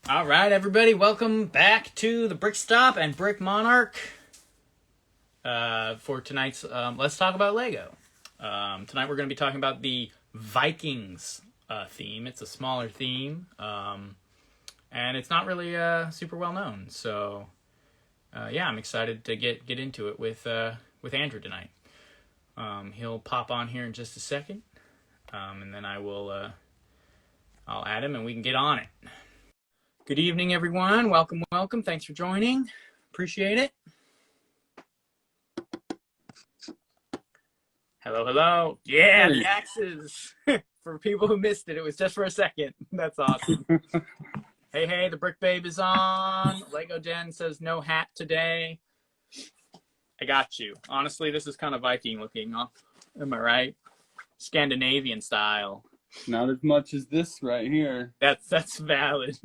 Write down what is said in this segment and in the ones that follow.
All right, everybody, welcome back to the Brick Stop and Brick Monarch. For tonight's Let's Talk About Lego. Tonight we're going to be talking about the Vikings theme. It's a smaller theme, and it's not really super well known. So, yeah, I'm excited to get into it with Andrew tonight. He'll pop on here in just a second, and then I'll add him and we can get on it. Good evening, everyone. Welcome. Thanks for joining. Appreciate it. Hello. Yeah, the axes. For people who missed it, it was just for a second. That's awesome. Hey, the Brick Babe is on. Lego Den says no hat today. I got you. Honestly, this is kind of Viking looking. Huh? Am I right? Scandinavian style. Not as much as this right here. That's valid.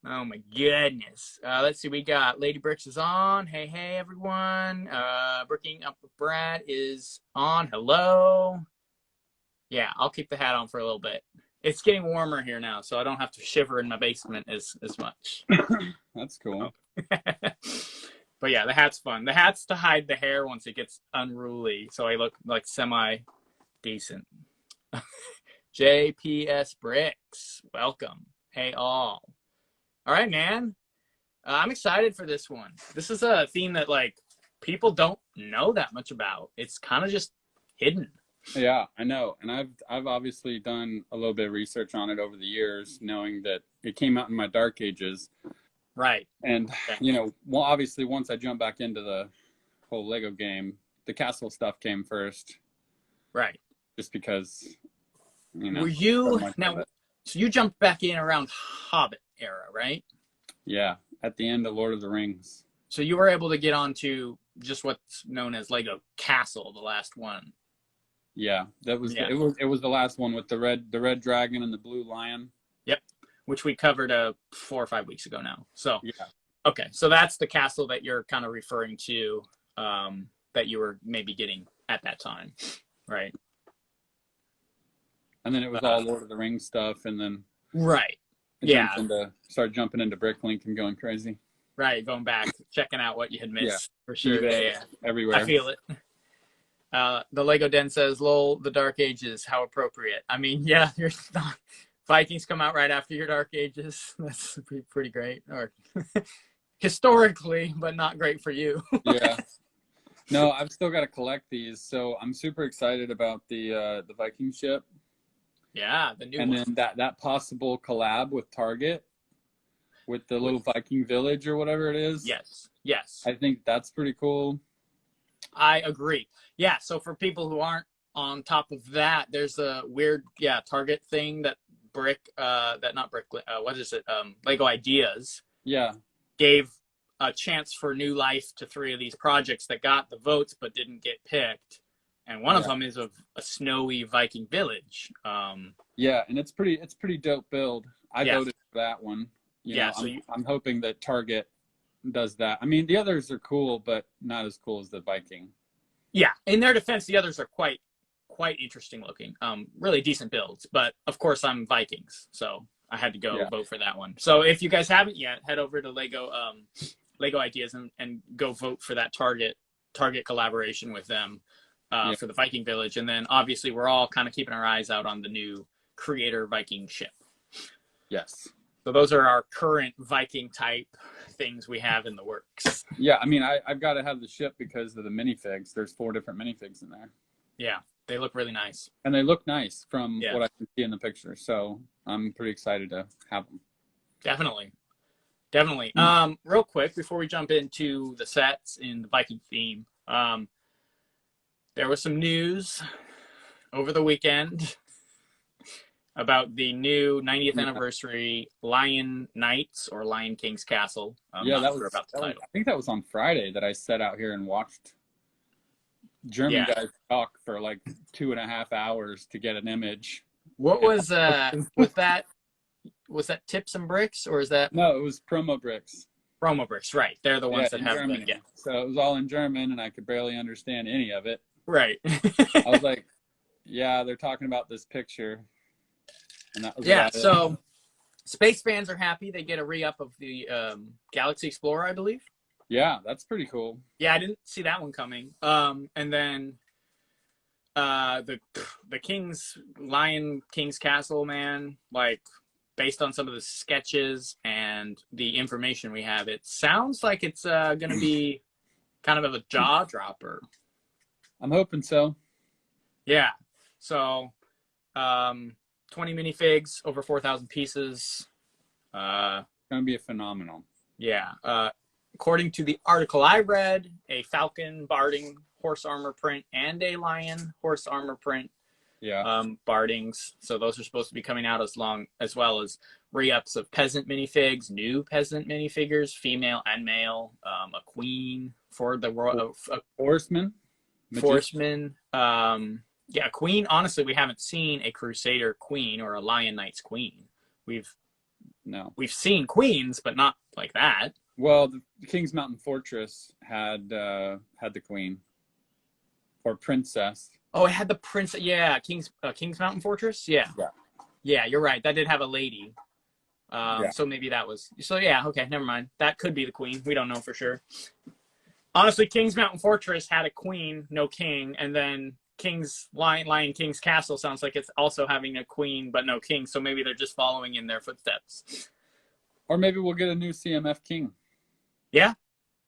Oh my goodness. Let's see, we got Lady Bricks is on. Hey everyone. Bricking Up with Brad is on. Hello. Yeah, I'll keep the hat on for a little bit. It's getting warmer here now, so I don't have to shiver in my basement as much. That's cool. But yeah, the hat's fun. The hat's to hide the hair once it gets unruly, so I look like semi-decent. JPS Bricks, welcome. Hey all. All right, man. I'm excited for this one. This is a theme that people don't know that much about. It's kind of just hidden. Yeah, I know. And I've obviously done a little bit of research on it over the years, knowing that it came out in my dark ages. Right. And, well, obviously once I jumped back into the whole Lego game, the castle stuff came first. Right. Just because, Were you, now, so you jumped back in around Hobbit era, right? Yeah, at the end of Lord of the Rings. So you were able to get onto just what's known as Lego Castle, the last one. Yeah, it was the last one with the red dragon and the blue lion. Yep, which we covered 4 or 5 weeks ago now. So yeah, okay, so that's the castle that you're kind of referring to, that you were maybe getting at that time, right? And then it was all Lord of the Rings stuff, and then right, started jumping into Bricklink and going crazy. Right, going back, checking out what you had missed for sure. eBay, everywhere. I feel it. The Lego Den says, "Lol, the Dark Ages, how appropriate." I mean, yeah, you're not. Vikings come out right after your Dark Ages. That's pretty great, or historically, but not great for you. Yeah. No, I've still got to collect these, so I'm super excited about the Viking ship. Yeah, the new and one. And then that possible collab with Target, with the little Viking village or whatever it is. Yes. I think that's pretty cool. I agree. Yeah, so for people who aren't on top of that, there's a weird, Target thing that Lego Ideas gave a chance for new life to 3 of these projects that got the votes but didn't get picked. And one of them is of a snowy Viking village. Yeah, and it's pretty dope build. I voted for that one. I'm hoping that Target does that. I mean, the others are cool, but not as cool as the Viking. Yeah, in their defense, the others are quite interesting looking. Really decent builds, but of course I'm Vikings, so I had to go vote for that one. So if you guys haven't yet, head over to Lego Ideas and go vote for that Target collaboration with them. For the Viking village, and then obviously we're all kind of keeping our eyes out on the new creator Viking ship. Yes. So those are our current Viking type things we have in the works. Yeah, I mean, I've got to have the ship because of the minifigs. There's 4 different minifigs in there. Yeah, they look really nice. And they look nice from what I can see in the picture. So I'm pretty excited to have them. Definitely. Real quick, before we jump into the sets in the Viking theme, there was some news over the weekend about the new 90th anniversary Lion Knights or Lion King's Castle. I think that was on Friday that I sat out here and watched German guys talk for like 2.5 hours to get an image. What was that? Was that Tips and Bricks, or is that? No, it was Promo Bricks. Promo Bricks, right? They're the ones that have Germany. So it was all in German, and I could barely understand any of it. Right. I was like, "Yeah, they're talking about this picture," and that was so Space fans are happy. They get a re-up of the Galaxy Explorer, I believe. Yeah, that's pretty cool. Yeah, I didn't see that one coming. And then the Lion King's Castle, man, like based on some of the sketches and the information we have, it sounds like it's going to be kind of a jaw dropper. I'm hoping so. Yeah. So 20 minifigs, over 4,000 pieces. Going to be a phenomenal. Yeah. According to the article I read, a falcon barding horse armor print and a lion horse armor print. Yeah. Bardings. So those are supposed to be coming out as well as re-ups of peasant minifigs, new peasant minifigures, female and male, a queen for the world, horseman. Forceman. Yeah, queen. Honestly, we haven't seen a Crusader queen or a Lion Knight's queen. We've seen queens, but not like that. Well, the King's Mountain Fortress had the queen or princess. Oh, it had the princess. Yeah, King's Mountain Fortress. Yeah. Yeah, you're right. That did have a lady. So maybe that was. So yeah, okay, never mind. That could be the queen. We don't know for sure. Honestly, King's Mountain Fortress had a queen, no king, and then Lion King's Castle sounds like it's also having a queen but no king. So maybe they're just following in their footsteps. Or maybe we'll get a new CMF king. Yeah,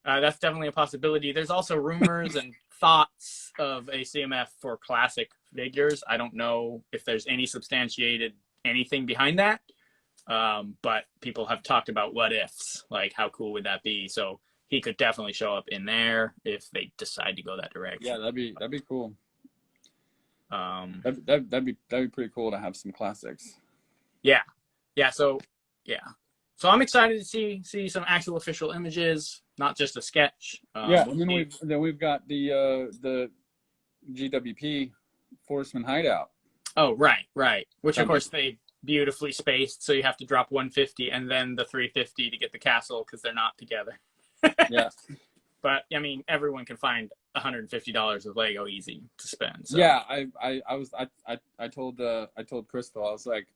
that's definitely a possibility. There's also rumors and thoughts of a CMF for classic figures. I don't know if there's any substantiated anything behind that, but people have talked about what ifs, like how cool would that be? So he could definitely show up in there if they decide to go that direction. Yeah, that'd be cool. That'd be pretty cool to have some classics. Yeah. So I'm excited to see some actual official images, not just a sketch. And then we've got the GWP Forceman Hideout. Oh, right. Which of course they beautifully spaced, so you have to drop 150 and then the 350 to get the castle because they're not together. Yeah. But I mean, everyone can find $150 of Lego easy to spend. So. Yeah, I told Crystal, I was like,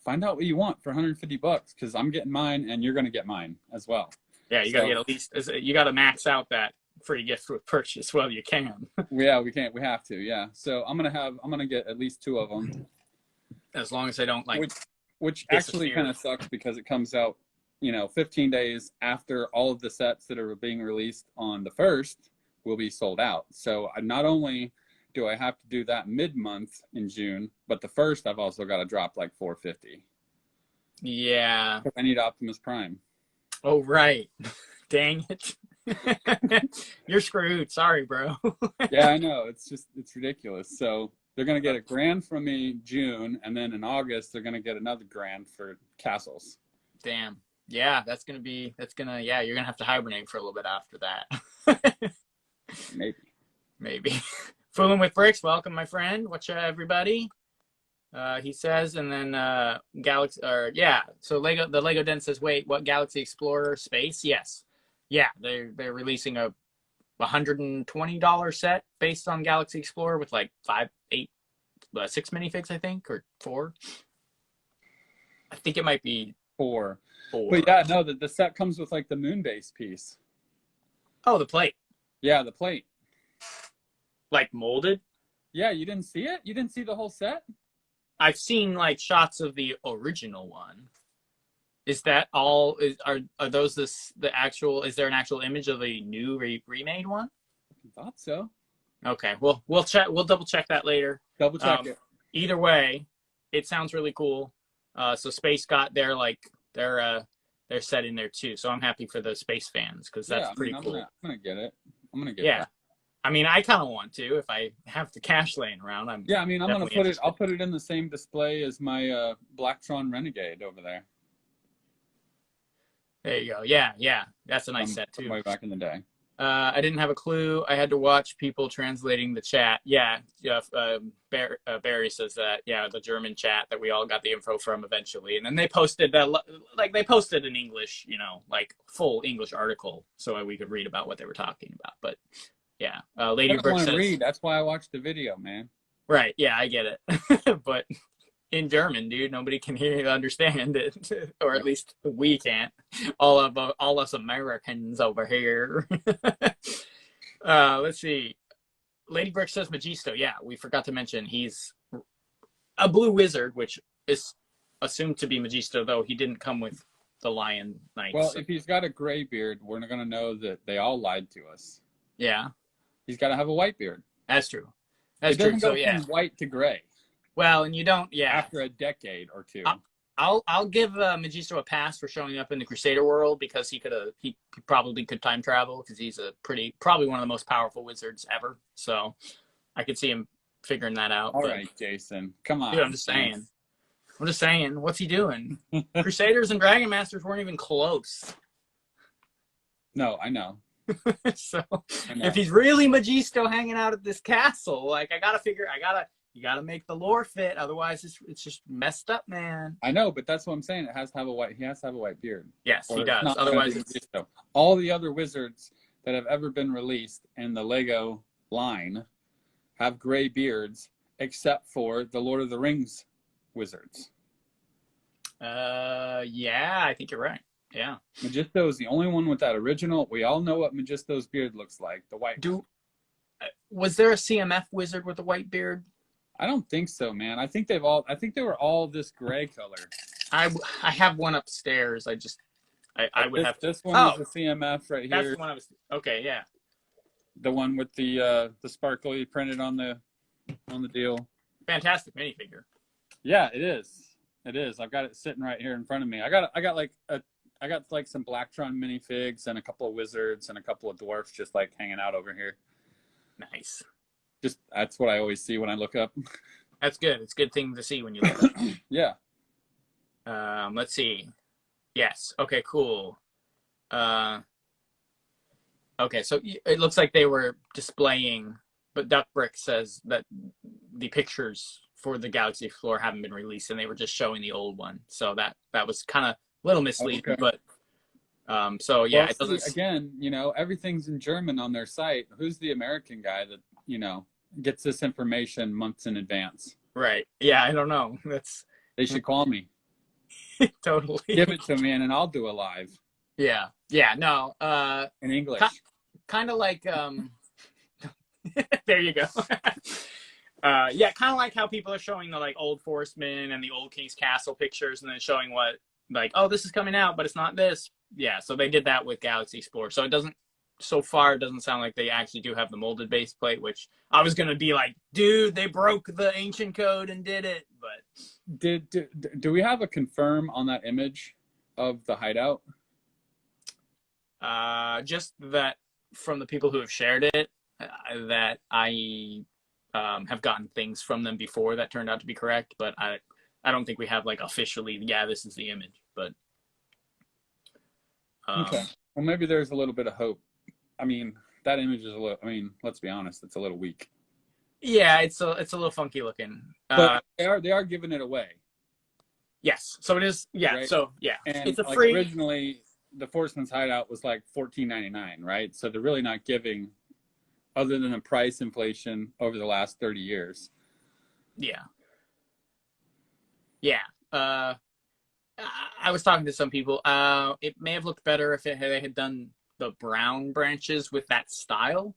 find out what you want for $150 because I'm getting mine and you're gonna get mine as well. Yeah, you got to get at least, you got to max out that free gift with purchase while you can. Yeah, we can't. We have to. Yeah. So I'm gonna get at least 2 of them. As long as I don't like. Which actually kind of sucks because it comes out, 15 days after all of the sets that are being released on the 1st will be sold out. So not only do I have to do that mid-month in June, but the 1st I've also got to drop like $450. Yeah. I need Optimus Prime. Oh, right. Dang it. You're screwed. Sorry, bro. Yeah, I know. It's ridiculous. So they're going to get $1,000 from me June, and then in August, they're going to get another $1,000 for castles. Damn. Yeah, you're going to have to hibernate for a little bit after that. Maybe. Fooling with Bricks, welcome, my friend. What's up, everybody? He says, and then so the Lego Den says, wait, what, Galaxy Explorer Space? Yes. Yeah, they're releasing a $120 set based on Galaxy Explorer with like 6 minifigs, I think, or 4. I think it might be 4. But yeah, no, the set comes with like the moon base piece. Oh, the plate. Yeah, the plate. Like molded? Yeah, you didn't see it? You didn't see the whole set? I've seen like shots of the original one. Is that all? Are those the actual? Is there an actual image of a new remade one? I thought so. Okay, well we'll check. We'll double check that later. Double check it. Either way, it sounds really cool. So Space got their set in there too. So I'm happy for the Space fans because that's pretty cool. I'm gonna get it. I'm gonna get it. That. I mean, I kind of want to if I have the cash laying around. I'm gonna put it. I'll put it in the same display as my Blacktron Renegade over there. There you go. Yeah, that's a nice set too. Way back in the day. I didn't have a clue. I had to watch people translating the chat. Yeah. Barry says that. Yeah, the German chat that we all got the info from eventually, and then they posted that. Like they posted an English, like full English article, so we could read about what they were talking about. But yeah, Lady Brick says. Read. That's why I watched the video, man. Right. Yeah, I get it. But in German, dude. Nobody can understand it, or at least we can't. All us Americans over here. Let's see. Lady Brick says Magisto. Yeah, we forgot to mention he's a blue wizard, which is assumed to be Magisto, though he didn't come with the Lion Knights. Well, if he's got a gray beard, we're not going to know that they all lied to us. Yeah. He's got to have a white beard. That's true. That's it doesn't true. go So, yeah. from white to gray. Well, and you don't, yeah. After a decade or two. I'll give Magisto a pass for showing up in the Crusader world because he probably could time travel because he's probably one of the most powerful wizards ever. So I could see him figuring that out. All right, Jason, come on. Dude, I'm just saying. What's he doing? Crusaders and Dragon Masters weren't even close. No, I know. So if he's really Magisto hanging out at this castle, like you gotta make the lore fit, otherwise it's just messed up, man. I know, but that's what I'm saying. He has to have a white beard. Yes, he does. Otherwise, all the other wizards that have ever been released in the Lego line have gray beards, except for the Lord of the Rings wizards. Yeah, I think you're right. Yeah. Magisto is the only one with that original. We all know what Magisto's beard looks like. The white. Was there a CMF wizard with a white beard? I don't think so, man. I think they were all this gray color. I have one upstairs. I would have this one is a CMF right here. That's the one I was. Okay, yeah. The one with the sparkly printed on the deal. Fantastic minifigure. Yeah, it is. It is. I've got it sitting right here in front of me. I got like some Blacktron minifigs and a couple of wizards and a couple of dwarfs just like hanging out over here. Nice. Just that's what I always see when I look up. That's good. It's a good thing to see when you look up. Yeah. Let's see. Yes. Okay, cool. Okay, so it looks like they were displaying, but Duck Brick says that the pictures for the Galaxy Explorer haven't been released, and they were just showing the old one. So that was kind of a little misleading, okay. But so yeah, well, it doesn't. Again, everything's in German on their site. Who's the American guy that gets this information months in advance? Right. Yeah, I don't know. They should call me. Totally. Give it to me, and I'll do a live. Yeah. Yeah. No. In English. Kind of like. There you go. Yeah, kind of like how people are showing the like old Forestman and the old King's Castle pictures, and then showing what oh, this is coming out, but it's not this. Yeah. So they did that with Galaxy Explorer. So it doesn't sound like they actually do have the molded base plate, which I was gonna be like, dude, they broke the ancient code and did it. But do we have a confirm on that image of the hideout? Just that from the people who have shared it, that I have gotten things from them before that turned out to be correct, but I don't think we have like officially, yeah, this is the image, but okay. Well, maybe there's a little bit of hope. I mean, that image is let's be honest, it's a little weak. Yeah, it's a little funky looking. But they are giving it away. Yes. So it is, yeah. Right? So yeah. And it's a free. Originally the Forceman's hideout was like $14.99, right? So they're really not giving other than a price inflation over the last 30 years. Yeah. Yeah. I was talking to some people. It may have looked better if they had done the brown branches with that style,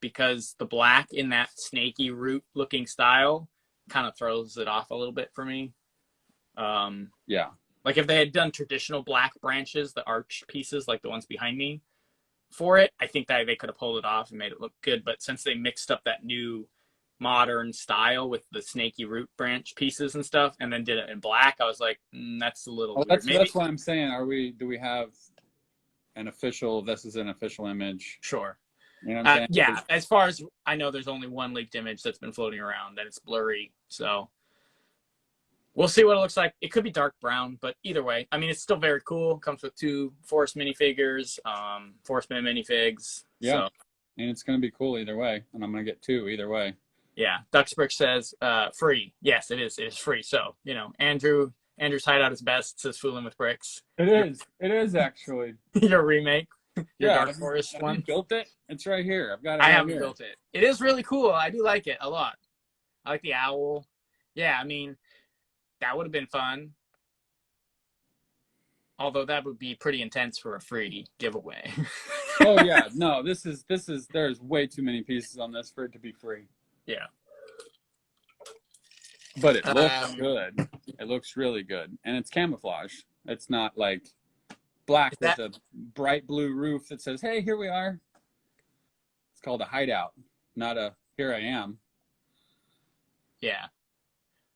because the black in that snaky root looking style kind of throws it off a little bit for me. Yeah. Like if they had done traditional black branches, the arch pieces, like the ones behind me, for it, I think that they could have pulled it off and made it look good. But since they mixed up that new modern style with the snaky root branch pieces and stuff, and then did it in black, I was like, that's a little weird. That's why I'm saying, do we have this is an official image? Sure. You know what I'm saying? Yeah, as far as I know, there's only one leaked image that's been floating around, and it's blurry. So we'll see what it looks like. It could be dark brown, but either way, I mean, it's still very cool. Comes with 2 Forest minifigures, Forestman minifigs. Yeah, so, and it's going to be cool either way, and I'm going to get 2 either way. Yeah, Duxbrick says free. Yes, it is. It is free. So, Andrew's hideout is best, says Fooling with Bricks. It is. It is actually. Your remake. Your Dark Forest one. You built it? It's right here. I've got it. I haven't built it. It is really cool. I do like it a lot. I like the owl. Yeah, I mean, that would have been fun. Although that would be pretty intense for a free giveaway. Oh yeah, no, this is there's way too many pieces on this for it to be free. Yeah. But it looks good. It looks really good. And it's camouflage. It's not like black with a bright blue roof that says, "Hey, here we are." It's called a hideout, not a "here I am." Yeah.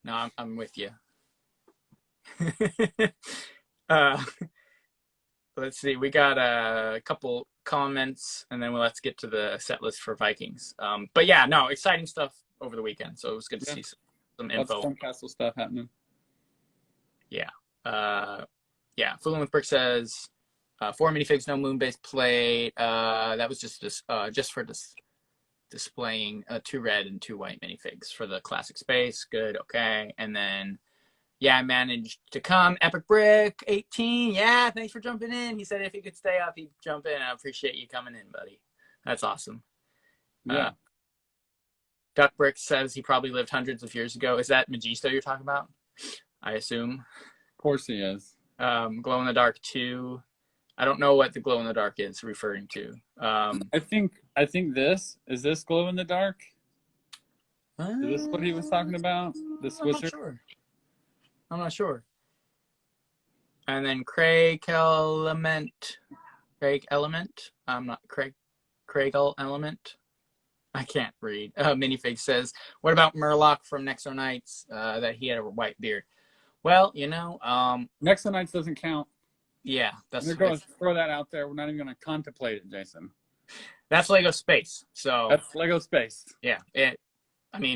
No, I'm with you. Let's see. We got a couple comments, and then let's get to the set list for Vikings. But yeah, no, exciting stuff over the weekend. So it was good to see some info. Lots of fun castle stuff happening. Yeah. Yeah. Fooling with Brick says 4 minifigs, no moon-based plate. That was just for displaying 2 red and 2 white minifigs for the classic space. Good. Okay. And then. Yeah, I managed to come. Epic Brick 18. Yeah, thanks for jumping in. He said if he could stay up, he'd jump in. I appreciate you coming in, buddy. That's awesome. Yeah. Duck Brick says he probably lived hundreds of years ago. Is that Magisto you're talking about? I assume. Of course he is. Glow in the Dark 2. I don't know what the glow in the dark is referring to. I think this glow in the dark. Is this what he was talking about? This wizard. I'm not sure. And then Craig Element. I'm not Craig Element. I can't read. Minifig says, what about Murloc from Nexo Knights? That he had a white beard. Well, Nexo Knights doesn't count. Yeah, that's. We're going to throw that out there. We're not even going to contemplate it, Jason. That's Lego Space. So that's Lego Space. Yeah.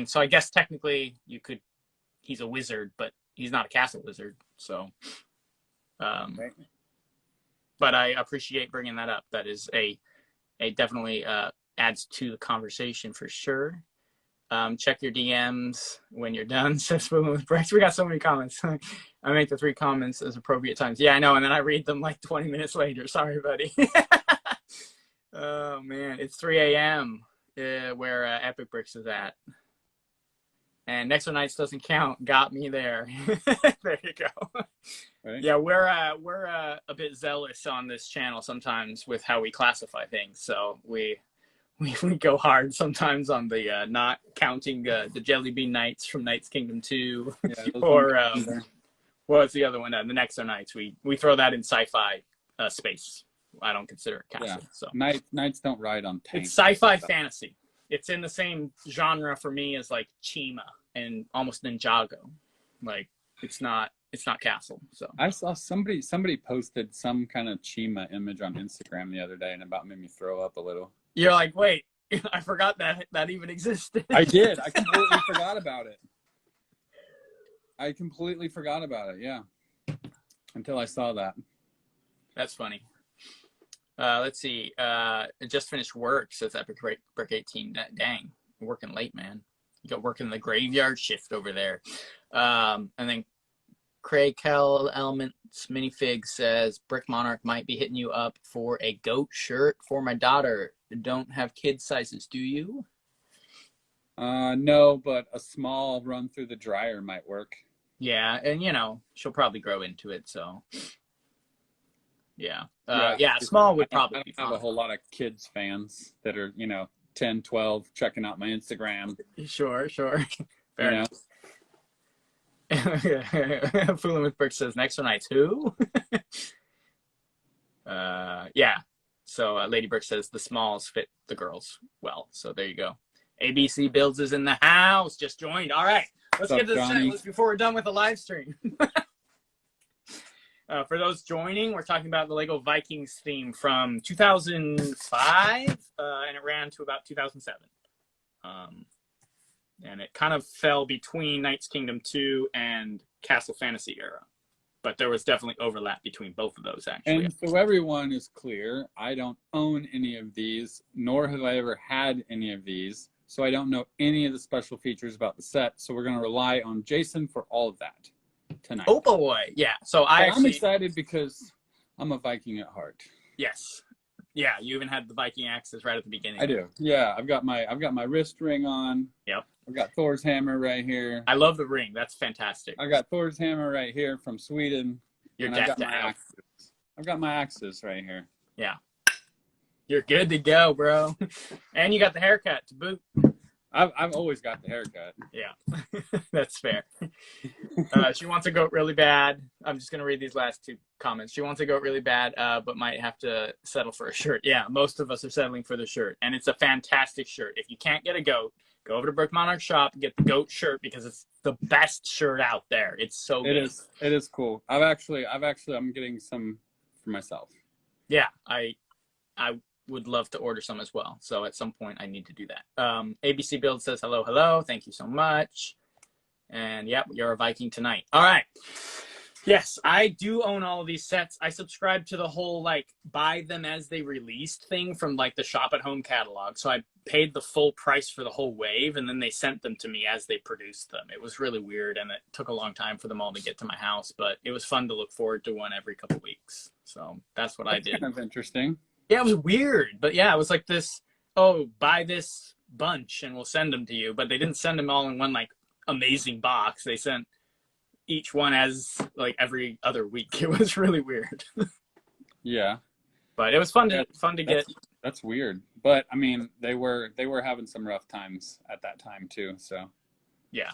So I guess technically you could. He's a wizard, but he's not a castle wizard. So. Right. But I appreciate bringing that up. That is a definitely adds to the conversation for sure. Check your DMs when you're done, says Fooling with Bricks. We got so many comments. I make the 3 comments as appropriate times. Yeah, I know. And then I read them like 20 minutes later. Sorry, buddy. Oh, man. It's 3 a.m. Where Epic Bricks is at. And Nexo Knights doesn't count. Got me there. There you go. Right. Yeah, we're a bit zealous on this channel sometimes with how we classify things. So we go hard sometimes on the not counting the Jelly Bean Knights from Knights Kingdom 2, or what's the other one? The Nexo Knights. We throw that in sci-fi space. I don't consider it castle. Yeah. So Knights don't ride on tanks. It's sci-fi fantasy. It's in the same genre for me as like Chima and almost Ninjago. Like it's not castle. So I saw somebody posted some kind of Chima image on Instagram the other day, and about made me throw up a little. You're like, wait, I forgot that even existed. I did. I completely forgot about it. I completely forgot about it. Yeah, until I saw that. That's funny. Let's see. It just finished work, says Epic Brick 18. Dang, working late, man. You got working the graveyard shift over there. And then Craig Kell Elements Minifig says Brick Monarch might be hitting you up for a goat shirt for my daughter. Don't have kid sizes, do you? No, but a small run through the dryer might work. Yeah, and she'll probably grow into it, so yeah. Small would probably be fine. I have a whole lot of kids fans that are, 10, 12, checking out my Instagram. Sure. Fair enough. Fooling with Brick says, Nexo Knights who? Yeah. So Lady Brick says the smalls fit the girls well. So there you go. ABC Builds is in the house. Just joined. All right. Let's get to the set list before we're done with the live stream. For those joining, we're talking about the Lego Vikings theme from 2005, and it ran to about 2007. And it kind of fell between Knights Kingdom 2 and Castle Fantasy era. But there was definitely overlap between both of those, actually. And so everyone is clear, I don't own any of these, nor have I ever had any of these. So I don't know any of the special features about the set. So we're going to rely on Jason for all of that tonight. Oh, boy. Yeah. So I'm excited because I'm a Viking at heart. Yes. Yeah, you even had the Viking axes right at the beginning. I do. Yeah, I've got my wrist ring on. Yep. I've got Thor's hammer right here. I love the ring. That's fantastic. I got Thor's hammer right here from Sweden. You're and decked out. I've got my axes right here. Yeah. You're good to go, bro. And you got the haircut to boot. I've always got the haircut. Yeah, that's fair. She wants a goat really bad. I'm just going to read these last two comments. She wants a goat really bad, but might have to settle for a shirt. Yeah, most of us are settling for the shirt. And it's a fantastic shirt. If you can't get a goat, go over to Brick Monarch shop and get the goat shirt because it's the best shirt out there. It's so good. It is cool. I'm getting some for myself. Yeah, I would love to order some as well. So at some point I need to do that. ABC Build says, hello. Thank you so much. And yep, you're a Viking tonight. All right. Yes, I do own all of these sets. I subscribe to the whole like buy them as they released thing from like the Shop at Home catalog. So I paid the full price for the whole wave and then they sent them to me as they produced them. It was really weird and it took a long time for them all to get to my house, but it was fun to look forward to one every couple weeks. So that's what I did. Kind of interesting. Yeah, it was weird, but yeah, it was like this, oh, buy this bunch and we'll send them to you. But they didn't send them all in one like amazing box. They sent each one as like every other week. It was really weird. Yeah. But it was fun to get. That's weird. But I mean, they were having some rough times at that time too, so. Yeah.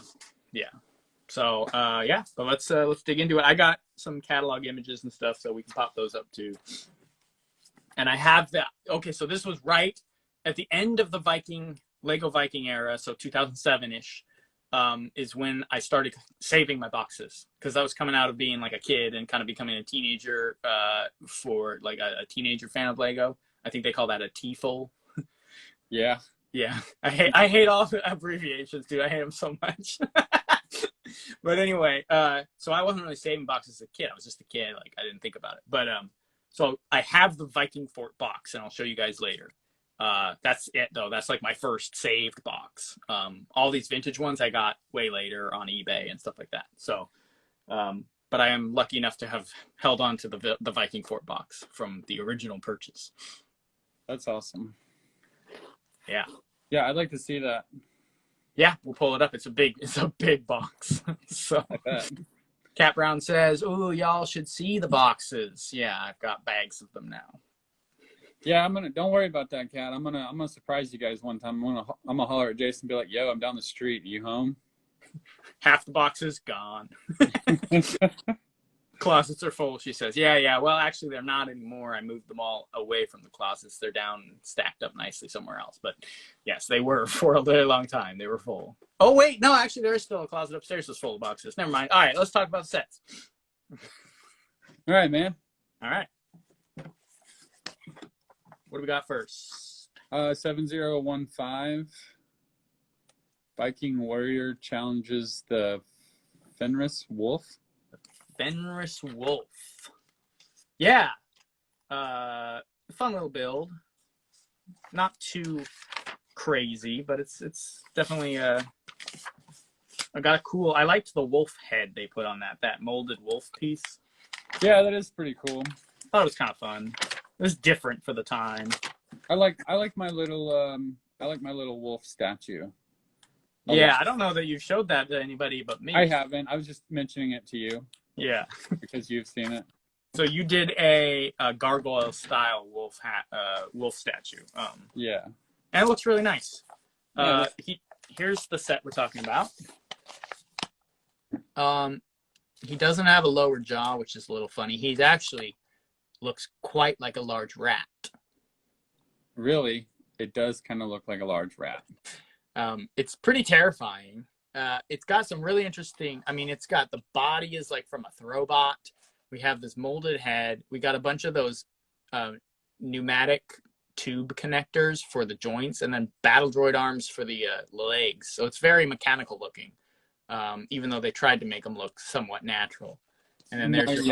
So, but let's dig into it. I got some catalog images and stuff so we can pop those up too. And I have that. Okay, so this was right at the end of the Lego Viking era, so 2007-ish, is when I started saving my boxes because I was coming out of being like a kid and kind of becoming a teenager for like a teenager fan of Lego. I think they call that a TFL. Yeah. Yeah. I hate all the abbreviations, dude. I hate them so much. But anyway, so I wasn't really saving boxes as a kid. I was just a kid. Like I didn't think about it. But so I have the Viking Fort box, and I'll show you guys later. That's it, though. That's like my first saved box. All these vintage ones I got way later on eBay and stuff like that. So, but I am lucky enough to have held on to the Viking Fort box from the original purchase. That's awesome. Yeah. Yeah, I'd like to see that. Yeah, we'll pull it up. It's a big box. So. I bet. Cat Brown says, "Oh, y'all should see the boxes." Yeah, I've got bags of them now. Yeah, don't worry about that, Cat. I'm gonna surprise you guys one time. I'm gonna holler at Jason and be like, "Yo, I'm down the street. Are you home?" Half the boxes gone. Closets are full, she says. Yeah. Well, actually, they're not anymore. I moved them all away from the closets. They're down, stacked up nicely somewhere else. But yes, they were for a very long time. They were full. Oh, wait. No, actually, there is still a closet upstairs that's full of boxes. Never mind. All right, let's talk about sets. All right, man. All right. What do we got first? 7015. Viking warrior challenges the Fenris wolf. Fenris wolf. Yeah. Fun little build. Not too crazy, but it's definitely I got a cool. I liked the wolf head they put on that molded wolf piece. Yeah, that is pretty cool. I thought it was kind of fun. It was different for the time. I like my little wolf statue. Yeah, I don't know that you showed that to anybody but me. I haven't. I was just mentioning it to you. Yeah. Because you've seen it. So you did a gargoyle style wolf statue. Yeah. And it looks really nice. Yeah, Here's the set we're talking about. He doesn't have a lower jaw, which is a little funny. He's actually looks quite like a large rat. Really? It does kind of look like a large rat. It's pretty terrifying. It's got some really interesting, it's got the body is like from a throwbot. We have this molded head. We got a bunch of those pneumatic tube connectors for the joints and then battle droid arms for the legs. So it's very mechanical looking, even though they tried to make them look somewhat natural. And then there's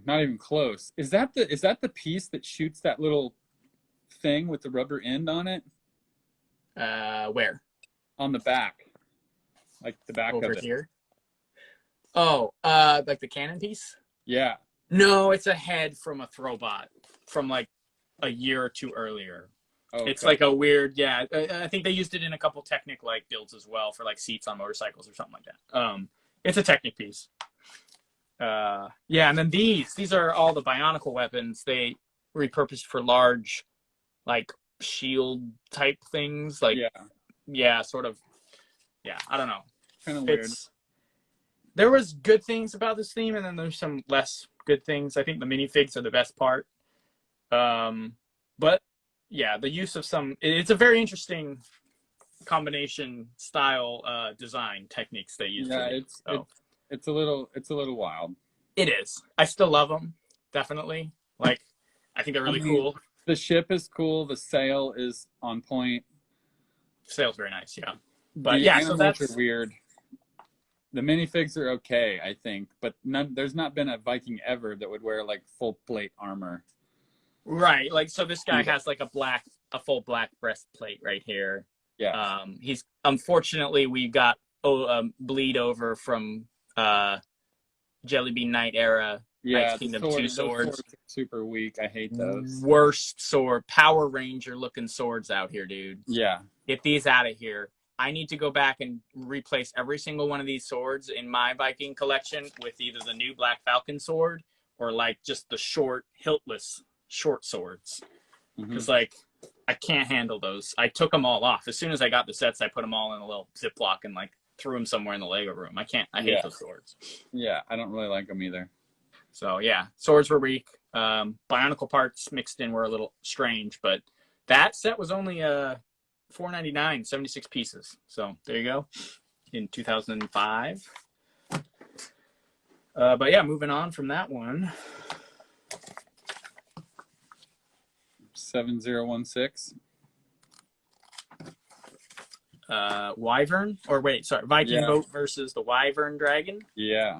not even close. Is that the piece that shoots that little thing with the rubber end on it? Where? On the back. Like the back over of it. Here? Oh, like the cannon piece? Yeah. No, it's a head from a throwbot from like a year or two earlier. Okay. It's like a weird, yeah. I think they used it in a couple Technic like builds as well for like seats on motorcycles or something like that. It's a Technic piece. Yeah, and then these are all the Bionicle weapons. They repurposed for large, like shield type things. Like yeah, sort of. Yeah, I don't know. Kind of weird. There was good things about this theme, and then there's some less good things. I think the minifigs are the best part. But yeah, the use of it's a very interesting combination style design techniques they use. Yeah, it's a little wild. It is. I still love them, definitely. Like, I think they're really cool. The ship is cool. The sail is on point. Sail's very nice, yeah. But the animals are weird. The minifigs are okay, I think, but there's not been a Viking ever that would wear like full plate armor. Right, like so this guy has like a full black breastplate right here. Yeah. He's unfortunately we got bleed over from Jellybean Knight era. Yeah, Kingdom 2 swords. Are super weak. I hate those. Worst sword, Power Ranger looking swords out here, dude. Yeah. Get these out of here. I need to go back and replace every single one of these swords in my Viking collection with either the new Black Falcon sword or like just the short, hiltless short swords. Because like I can't handle those. I took them all off. As soon as I got the sets, I put them all in a little Ziploc and like threw them somewhere in the Lego room. I hate those swords. Yeah, I don't really like them either. So yeah, swords were weak. Bionicle parts mixed in were a little strange, but that set was only $4.99, 76 pieces. So there you go. In 2005. But yeah, moving on from that one. 7016. Wyvern, or wait, sorry, Viking boat versus the Wyvern dragon. Yeah.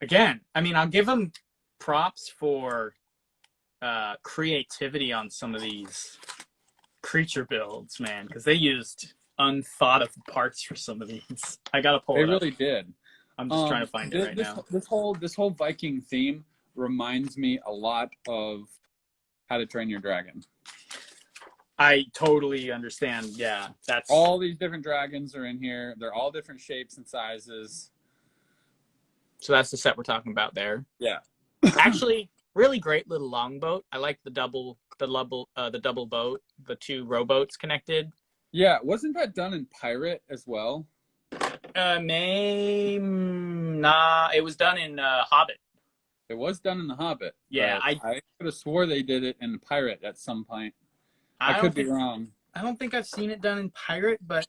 Again, I mean, I'll give them props for creativity on some of these creature builds, man, because they used unthought of parts for some of these. I gotta pull it up. They really did. I'm just trying to find it right now. This whole Viking theme reminds me a lot of How to Train Your Dragon. I totally understand. Yeah, that's all these different dragons are in here. They're all different shapes and sizes. So that's the set we're talking about there. Yeah. Actually, really great little longboat. I like the double boat, the two rowboats connected. Yeah, wasn't that done in Pirate as well? It was done in Hobbit. It was done in the Hobbit. Yeah, I could have swore they did it in Pirate at some point. I could be wrong. I don't think I've seen it done in Pirate, but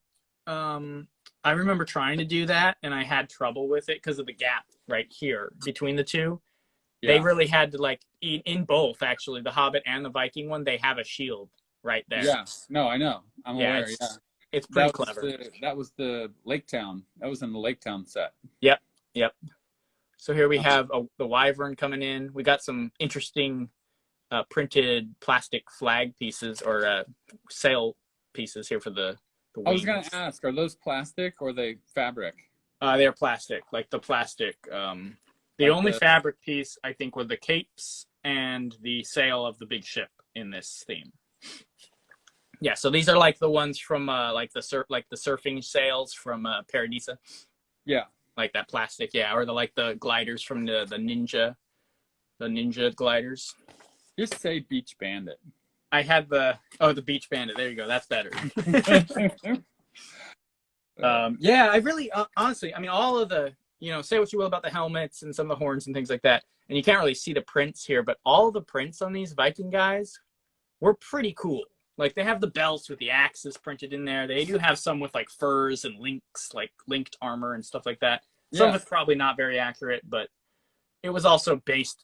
I remember trying to do that, and I had trouble with it because of the gap right here between the two. Yeah. They really had to, like, in both, actually, the Hobbit and the Viking one, they have a shield right there. Yeah, no, I know. I'm aware, It's pretty clever. That was the Lake Town. That was in the Lake Town set. Yep. So here we have the Wyvern coming in. We got some interesting printed plastic flag pieces or sail pieces here for the wings. I was going to ask, are those plastic or are they fabric? They're plastic, like the plastic. The only fabric piece, I think, were the capes and the sail of the big ship in this theme. Yeah, so these are like the ones from like the surfing sails from Paradisa. Yeah, like that plastic. Yeah, or the gliders from the ninja gliders. Just say Beach Bandit. I had the Beach Bandit. There you go. That's better. Yeah, I really honestly, I mean, all of the, say what you will about the helmets and some of the horns and things like that, and you can't really see the prints here, but all the prints on these Viking guys were pretty cool. Like, they have the belts with the axes printed in there. They do have some with like furs and links, like linked armor and stuff like that. Some of it's probably not very accurate, but it was also based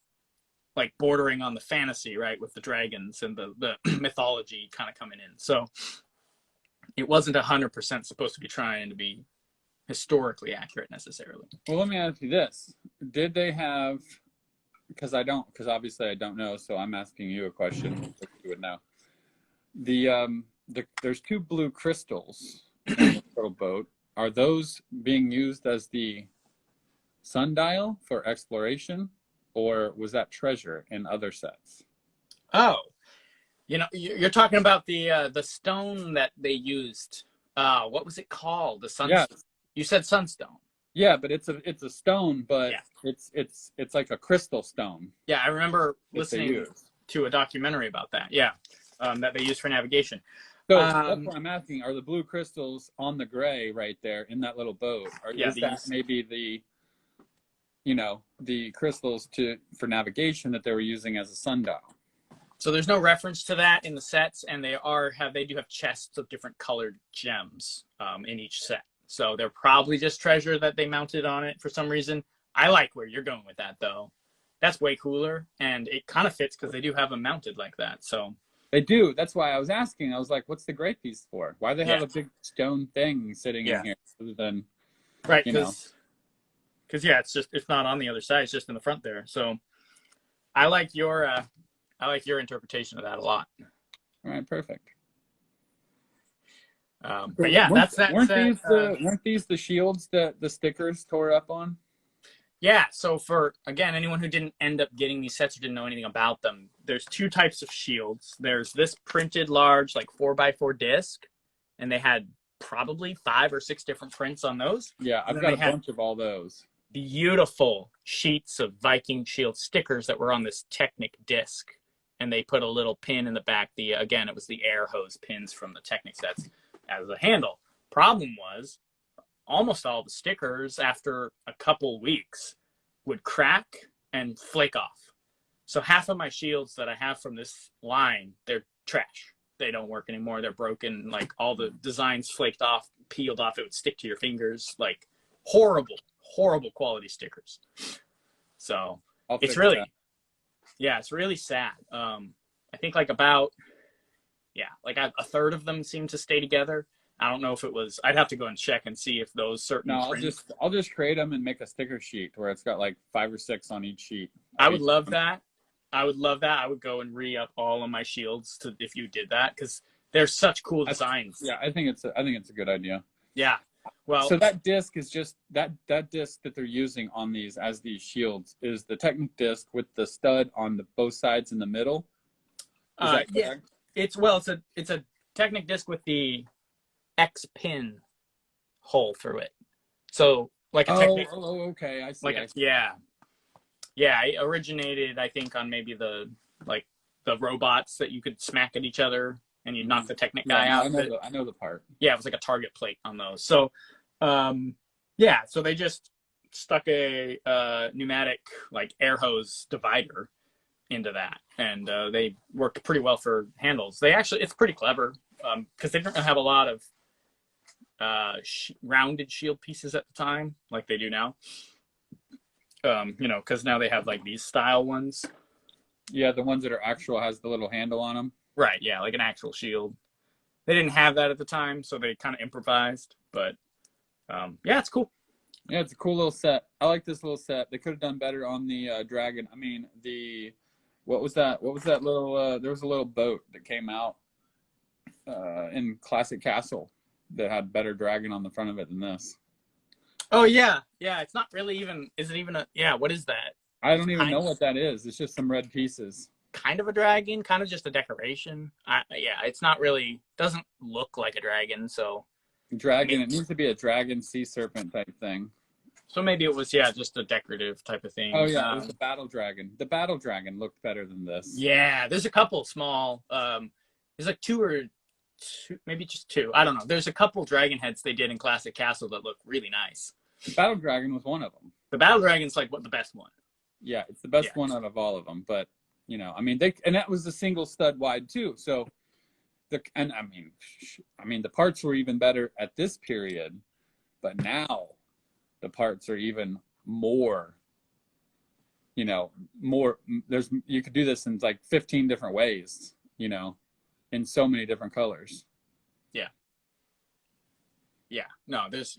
like bordering on the fantasy, right, with the dragons and the mythology kind of coming in. So it wasn't 100% supposed to be trying to be historically accurate necessarily. Well, let me ask you this. Did they have, because obviously I don't know, so I'm asking you a question that you would know. There's two blue crystals in the little boat. Are those being used as the sundial for exploration, or was that treasure in other sets? Oh, you're talking about the stone that they used. What was it called? The Yeah, sunstone. You said sunstone. yeah, but it's a stone, but Yeah. it's like a crystal stone Yeah, I remember that they listening use. to a documentary about that. Yeah, that they use for navigation. So that's what I'm asking. Are the blue crystals on the gray right there in that little boat? Or Yeah, is that maybe the crystals for navigation that they were using as a sundial? So there's no reference to that in the sets, and they do have chests of different colored gems in each set. So they're probably just treasure that they mounted on it for some reason. I like where you're going with that though. That's way cooler, and it kind of fits because they do have them mounted like that. So They do. That's why I was asking. I was like, what's the gray piece for? Why do they have yeah, a big stone thing sitting in here other than, right, you know? because yeah, it's not on the other side; it's just in the front there. So I like your interpretation of that a lot. All right, perfect. But yeah, that's that. Weren't these the shields that the stickers tore up on? Yeah, so for, again, anyone who didn't end up getting these sets or didn't know anything about them, there's two types of shields. There's this printed large, like 4x4 disc, and they had probably 5 or 6 different prints on those. Yeah, I've got a bunch of all those. Beautiful sheets of Viking shield stickers that were on this Technic disc, and they put a little pin in the back. Again, it was the air hose pins from the Technic sets as a handle. Problem was, almost all the stickers after a couple weeks would crack and flake off. So half of my shields that I have from this line, they're trash. They don't work anymore. They're broken. Like all the designs flaked off, peeled off. It would stick to your fingers. Like horrible, horrible quality stickers. So it's really sad. I think like a third of them seem to stay together. I don't know if it was. I'd have to go and check and see if those certain. No, I'll just create them and make a sticker sheet where it's got like 5 or 6 on each sheet. I would love that. I would go and re-up all of my shields if you did that because they're such cool designs. Yeah, I think it's a good idea. Yeah. Well, so that disc is just that disc that they're using on these as these shields is the Technic disc with the stud on both sides in the middle. Is that correct? It's a Technic disc with the X pin hole through it. So like a Technic. Oh, okay. I see. Like yeah. It originated, I think, on maybe the robots that you could smack at each other and you'd knock the Technic guy out. I know the part. Yeah, it was like a target plate on those. So, so they just stuck a pneumatic like air hose divider into that, and they worked pretty well for handles. It's pretty clever because they didn't have a lot of rounded shield pieces at the time like they do now. Because now they have like these style ones. Yeah, the ones that are actual has the little handle on them. Right, yeah, like an actual shield. They didn't have that at the time, so they kind of improvised. But it's cool. Yeah, it's a cool little set. I like this little set. They could have done better on the dragon. I mean, what was that little? There was a little boat that came out in Classic Castle that had better dragon on the front of it than this. Oh yeah. It's not really even. Is it even a? Yeah. What is that? I don't even know what that is. It's just some red pieces. Kind of a dragon. Kind of just a decoration. It's not really. Doesn't look like a dragon. So. Dragon. It needs to be a dragon sea serpent type thing. So maybe it was just a decorative type of thing. Oh yeah, it was the battle dragon. The battle dragon looked better than this. Yeah, there's a couple small. There's like two, maybe just 2. I don't know. There's a couple dragon heads they did in Classic Castle that look really nice. The battle dragon was one of them. The battle dragon's like the best one. Yeah, it's the best one out of all of them. But I mean, that was a single stud wide too. So the parts were even better at this period, but now the parts are even more. You could do this in like 15 different ways. In so many different colors. Yeah. No, there's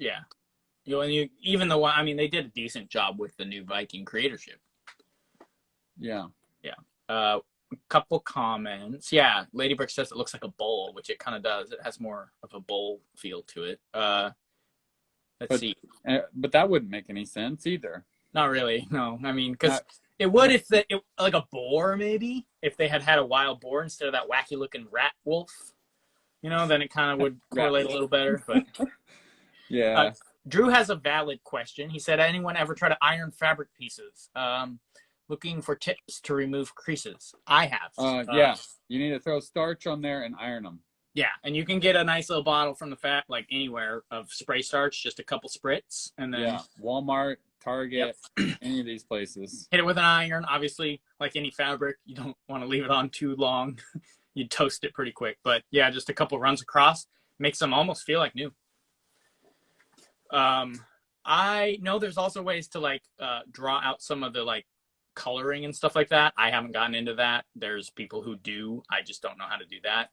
even though they did a decent job with the new Viking creator ship. Yeah. A couple comments. Yeah, Lady Brick says it looks like a bowl, which it kind of does. It has more of a bowl feel to it. Let's see. But that wouldn't make any sense either. Not really. No, because It would if like a boar, maybe if they had a wild boar instead of that wacky looking rat wolf. Then it kind of would correlate a little better. But yeah. Drew has a valid question. He said, anyone ever try to iron fabric pieces? Looking for tips to remove creases. I have. Yeah. You need to throw starch on there and iron them. Yeah, and you can get a nice little bottle from the like anywhere of spray starch, just a couple spritz, and then Walmart, Target, any of these places. Hit it with an iron. Obviously, like any fabric, you don't want to leave it on too long. You toast it pretty quick, but yeah, just a couple runs across makes them almost feel like new. I know there's also ways to like draw out some of the like coloring and stuff like that. I haven't gotten into that. There's people who do. I just don't know how to do that.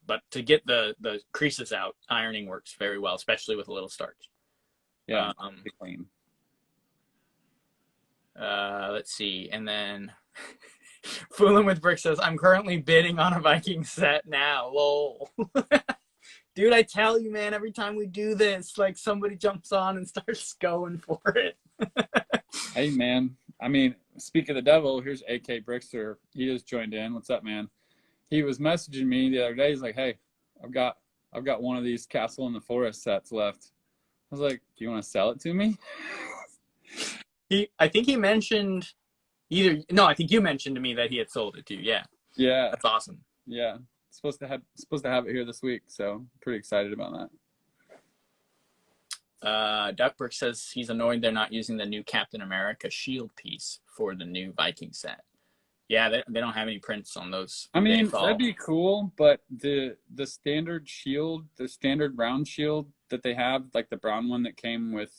But to get the creases out, ironing works very well, especially with a little starch. Yeah, clean. Let's see, and then Fooling with Brick says, "I'm currently bidding on a Viking set now." Lol. Dude, I tell you, man, every time we do this, like somebody jumps on and starts going for it. Hey, man. I mean, speak of the devil, here's AK Brickster. He just joined in. What's up, man? He was messaging me the other day. He's like, "Hey, I've got one of these Castle in the Forest sets left." I was like, "Do you want to sell it to me?" I think he mentioned I think you mentioned to me that he had sold it to you. Yeah. Yeah. That's awesome. Yeah. Supposed to have it here this week, so I'm pretty excited about that. Duckbrick says he's annoyed they're not using the new Captain America shield piece for the new Viking set. Yeah, they don't have any prints on those. I mean, that'd be cool, but the standard shield, the standard round shield that they have, like the brown one that came with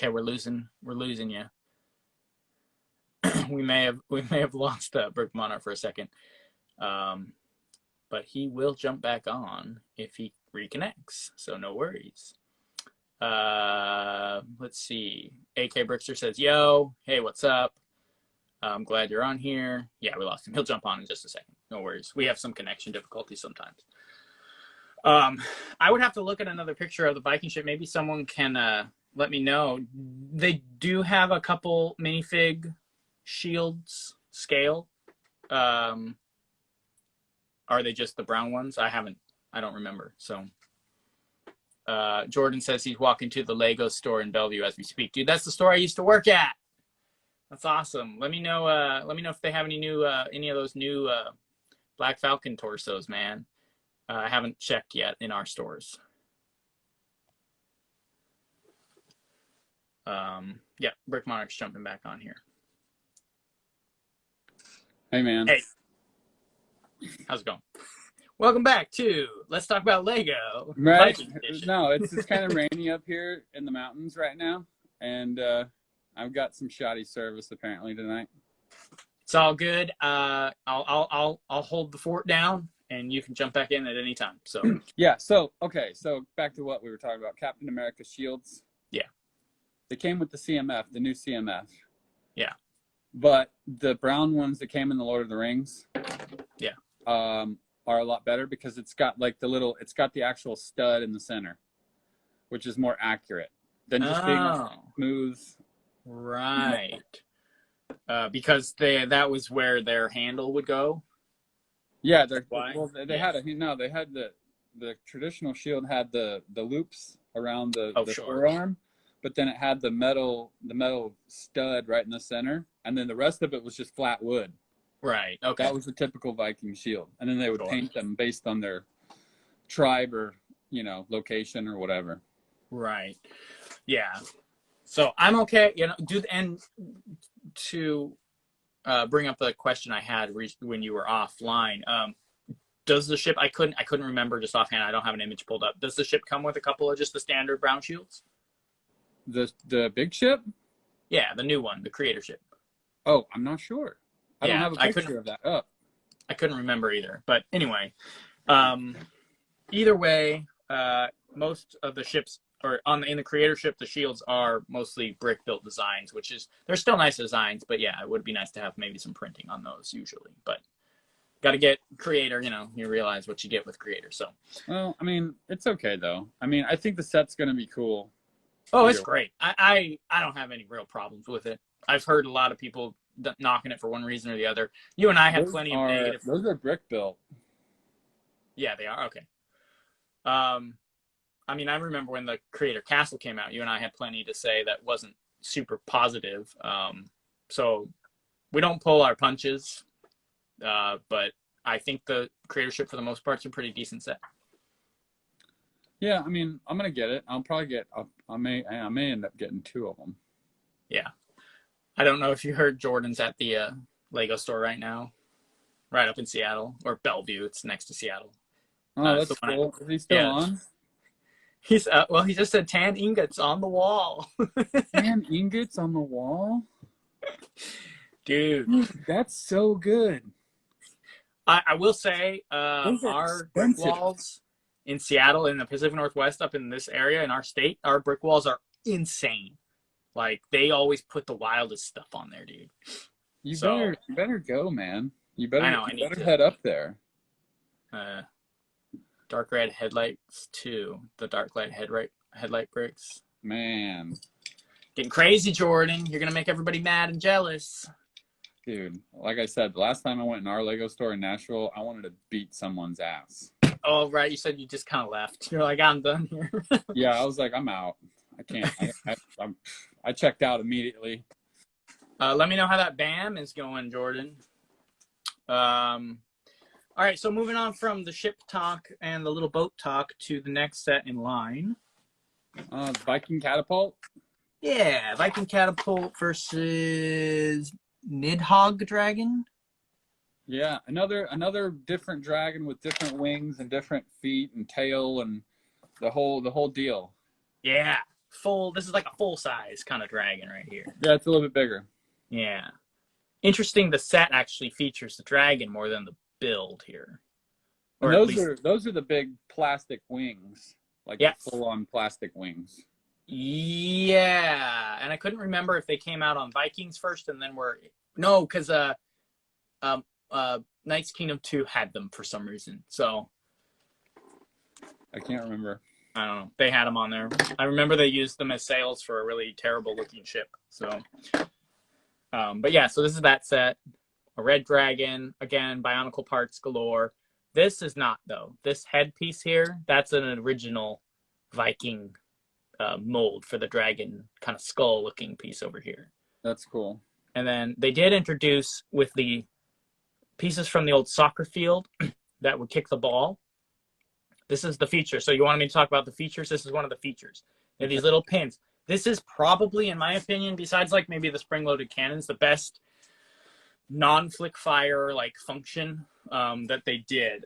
Okay, we're losing you. we may have lost Brick Monarch for a second. But he will jump back on if he reconnects, so no worries. Let's see. AK Brickster says, "Yo, hey, what's up? I'm glad you're on here." Yeah, we lost him. He'll jump on in just a second. No worries. We have some connection difficulties sometimes. I would have to look at another picture of the Viking ship. Maybe someone can let me know. They do have a couple minifig shields scale. Are they just the brown ones? I don't remember. So Jordan says he's walking to the Lego store in Bellevue as we speak. Dude, that's the store I used to work at. That's awesome. Let me know if they have any of those new Black Falcon torsos, man. I haven't checked yet in our stores. Yeah, Brick Monarch's jumping back on here. Hey, man. Hey. How's it going? Welcome back to Let's Talk About Lego. Right. No, it's kind of rainy up here in the mountains right now, and I've got some shoddy service apparently tonight. It's all good. I'll hold the fort down, and you can jump back in at any time. So yeah. So okay. So back to what we were talking about. Captain America shields. Yeah. They came with the CMF, the new CMF. Yeah. But the brown ones that came in the Lord of the Rings. Yeah. Are a lot better because it's got like it's got the actual stud in the center, which is more accurate than just being smooth. Right. Because that was where their handle would go. Yeah, they had the traditional shield had the loops around the forearm, but then it had the metal stud right in the center, and then the rest of it was just flat wood. Right. Okay. That was the typical Viking shield, and then they would paint them based on their tribe or location or whatever. Right. Yeah. So I'm okay. And to bring up the question I had when you were offline, does the ship? I couldn't remember just offhand. I don't have an image pulled up. Does the ship come with a couple of just the standard brown shields? The big ship? Yeah, the new one, the creator ship. Oh, I'm not sure. I don't have a picture of that up. I couldn't remember either. But anyway, either way, most of the ships in the creator ship, the shields are mostly brick built designs, they're still nice designs, but yeah, it would be nice to have maybe some printing on those usually. But got to get creator. You realize what you get with creator. So, Well, I mean, it's okay though. I mean, I think the set's gonna be cool. oh, it's Either way. great. I don't have any real problems with it. I've heard a lot of people knocking it for one reason or the other. You and I have plenty of negative. Those are brick built. Yeah, they are. Okay. I mean, I remember when the Creator Castle came out, you and I had plenty to say that wasn't super positive. So we don't pull our punches, but I think the Creator Ship for the most part is a pretty decent set. Yeah, I mean, I'm gonna get it. I'll probably get. I may end up getting 2 of them. Yeah. I don't know if you heard Jordan's at the Lego store right now, right up in Seattle, or Bellevue. It's next to Seattle. Oh, that's cool. Is he still on? He's well. He just said tan ingots on the wall. Tan ingots on the wall, dude. That's so good. I will say, our brick walls in Seattle, in the Pacific Northwest, up in this area in our state, our brick walls are insane. Like, they always put the wildest stuff on there, dude. You better go, man. You better. I better head up there. Dark red headlights too. The dark light headlight bricks. Man, getting crazy, Jordan. You're gonna make everybody mad and jealous. Dude, like I said, the last time I went in our Lego store in Nashville, I wanted to beat someone's ass. Oh, right. You said you just kind of left. You're like, I'm done here. Yeah, I was like, I'm out. I can't. I checked out immediately. Let me know how that BAM is going, Jordan. All right, so moving on from the ship talk and the little boat talk to the next set in line. Viking Catapult? Yeah, Viking Catapult versus Nidhogg Dragon. Yeah, another different dragon with different wings and different feet and tail and the whole deal. Yeah, this is like a full-size kind of dragon right here. Yeah, it's a little bit bigger. Yeah. Interesting, the set actually features the dragon more than the build here. Or those are the big plastic wings, like full-on plastic wings. Yeah, and I couldn't remember if they came out on Vikings first and then because Knights Kingdom 2 had them for some reason. So I can't remember. I don't know. They had them on there. I remember they used them as sails for a really terrible looking ship. So, but yeah, so this is that set. A red dragon, again, bionicle parts galore. This is not, though. This headpiece here, that's an original Viking mold for the dragon kind of skull looking piece over here. That's cool. And then they did introduce with the pieces from the old soccer field that would kick the ball. This is the feature. So you wanted me to talk about the features? This is one of the features. They have these little pins. This is probably, in my opinion, besides like maybe the spring-loaded cannons, the best non-flick fire like function that they did.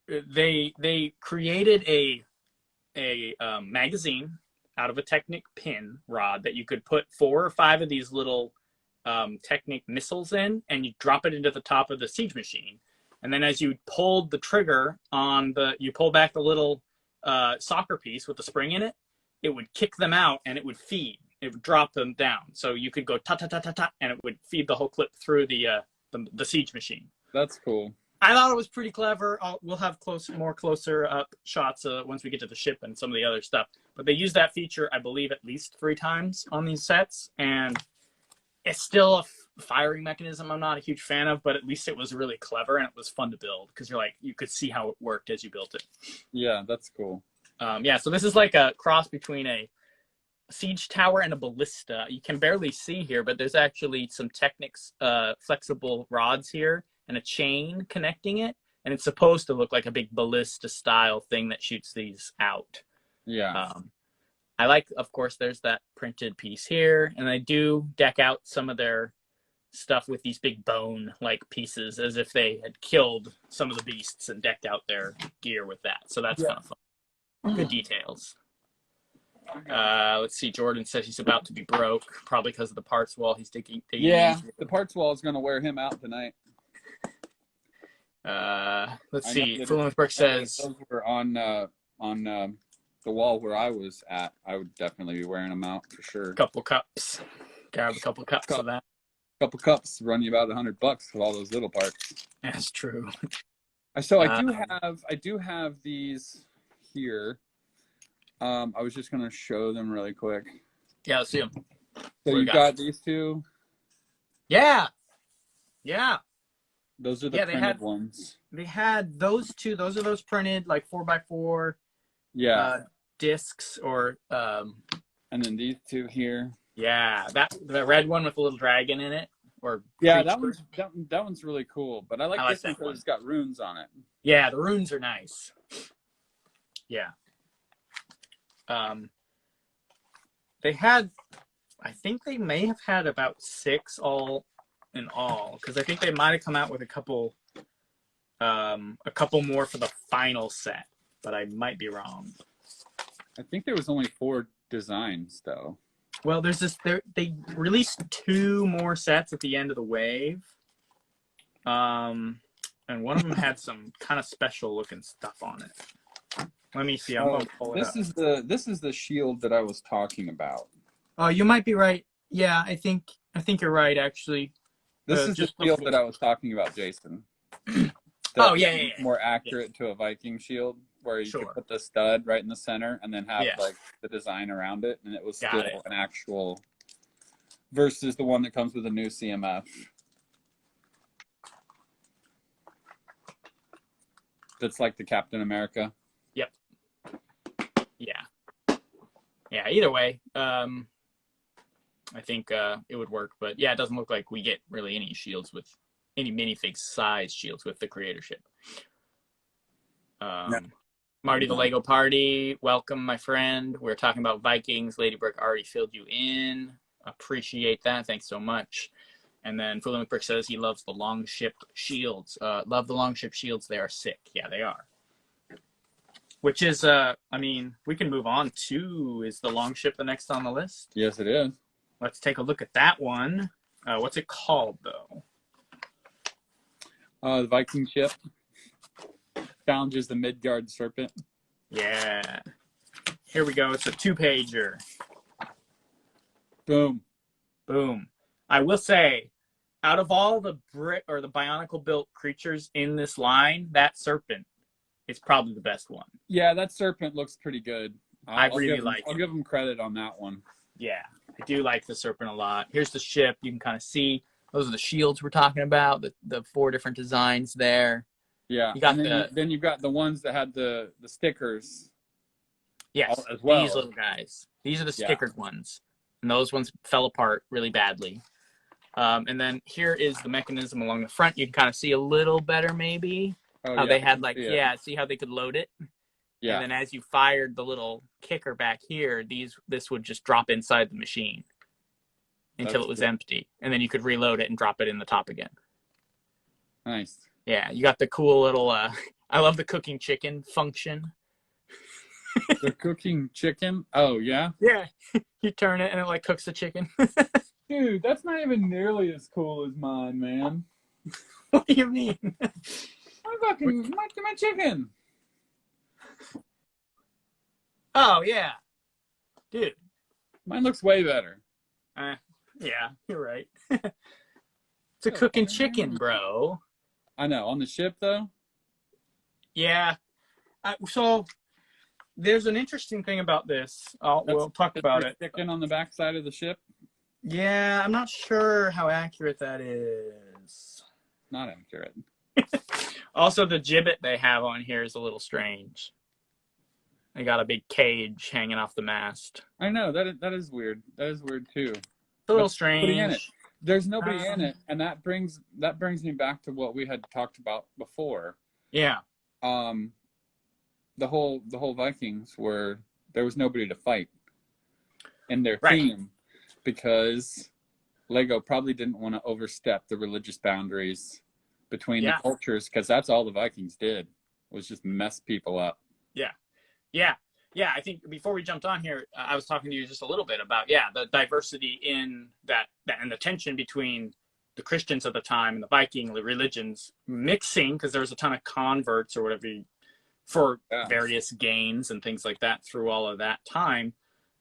They created a magazine out of a Technic pin rod that you could put 4 or 5 of these little Technic missiles in, and you drop it into the top of the siege machine. And then as you pulled the trigger you pull back the little soccer piece with the spring in it, it would kick them out and it would feed. It would drop them down. So you could go ta-ta-ta-ta-ta, and it would feed the whole clip through the siege machine. That's cool. I thought it was pretty clever. We'll have more closer up shots once we get to the ship and some of the other stuff. But they use that feature, I believe, at least 3 times on these sets. And it's still a firing mechanism I'm not a huge fan of, but at least it was really clever and it was fun to build because you could see how it worked as you built it. Yeah, that's cool. So this is like a cross between a siege tower and a ballista. You can barely see here, but there's actually some Technic's flexible rods here and a chain connecting it, and it's supposed to look like a big ballista style thing that shoots these out. Yeah. I like, of course, there's that printed piece here, and I do deck out some of their stuff with these big bone like pieces as if they had killed some of the beasts and decked out their gear with that. So that's kind of fun. Good details. Let's see. Jordan says he's about to be broke, probably because of the parts wall he's digging. Yeah, the parts wall is going to wear him out tonight. Let's see. Fluenceberg says those were on the wall where I was at. I would definitely be wearing them out for sure. Couple cups. Grab a couple cups of that. couple cups run you about $100 with all those little parts. That's true. So I do have these here. I was just gonna show them really quick. Yeah, let's see them. So you got these two. Yeah. Yeah. Those are the printed ones. They had those two. Those are those printed like 4x4. Yeah. Discs or. And then these two here. Yeah, the red one with a little dragon in it, or yeah, creature. that one's really cool. But I like this one because it's got runes on it. Yeah, the runes are nice. Yeah. They had, I think they may have had about 6 all in all, because I think they might have come out with a couple more for the final set, but I might be wrong. I think there was only 4 designs though. Well, there's this. They released 2 more sets at the end of the wave, and one of them had some kind of special looking stuff on it. Let me see. I'm gonna pull it up. This is the shield that I was talking about. Oh, you might be right. Yeah, I think you're right. Actually, this is the shield that I was talking about, Jason. Oh yeah. More accurate to a Viking shield, where you could put the stud right in the center and then have like the design around it, and it was still an actual versus the one that comes with a new CMF. That's like the Captain America. Yep. Yeah. Either way, I think it would work, but yeah, it doesn't look like we get really any shields with any minifig size shields with the creatorship. No. Marty the Lego Party, welcome, my friend. We're talking about Vikings. Lady Brick already filled you in. Appreciate that. Thanks so much. And then Fooling with Brick says he loves the long ship shields. Love the long ship shields. They are sick. Yeah, they are. Which is, I mean, we can move on to, is the long ship the next on the list? Yes, it is. Let's take a look at that one. What's it called, though? The Viking ship. Challenges the Midgard Serpent. Yeah. Here we go. It's a 2-pager. Boom. Boom. I will say, out of all the Bionicle built creatures in this line, that serpent is probably the best one. Yeah, that serpent looks pretty good. I'll give him credit on that one. Yeah, I do like the serpent a lot. Here's the ship. You can kind of see. Those are the shields we're talking about. The 4 different designs there. Yeah. You got then you've got the ones that had the stickers. Yes, as well. These little guys. These are the stickered ones. And those ones fell apart really badly. And then here is the mechanism along the front. You can kind of see a little better maybe. How they had see how they could load it? Yeah. And then as you fired the little kicker back here, this would just drop inside the machine until it was empty. And then you could reload it and drop it in the top again. Nice. Yeah, you got the cool little I love the cooking chicken function. The cooking chicken? Oh, yeah? Yeah. You turn it and it like cooks the chicken. Dude, that's not even nearly as cool as mine, man. What do you mean? My chicken. Oh, yeah. Dude. Mine looks way better. Yeah, you're right. It's a cooking chicken, bro. I know. On the ship, though? Yeah. So there's an interesting thing about this. We'll talk about it. Chicken on the back side of the ship? Yeah, I'm not sure how accurate that is. Not accurate. Also, the gibbet they have on here is a little strange. They got a big cage hanging off the mast. I know. That is weird. That is weird, too. It's a little strange. There's nobody in it, and that brings me back to what we had talked about before. Yeah. The whole Vikings there was nobody to fight in their theme, because Lego probably didn't want to overstep the religious boundaries between the cultures, because that's all the Vikings did, was just mess people up. Yeah, I think before we jumped on here, I was talking to you just a little bit about, the diversity in that and the tension between the Christians at the time and the Viking religions mixing, because there was a ton of converts or whatever for various gains and things like that through all of that time.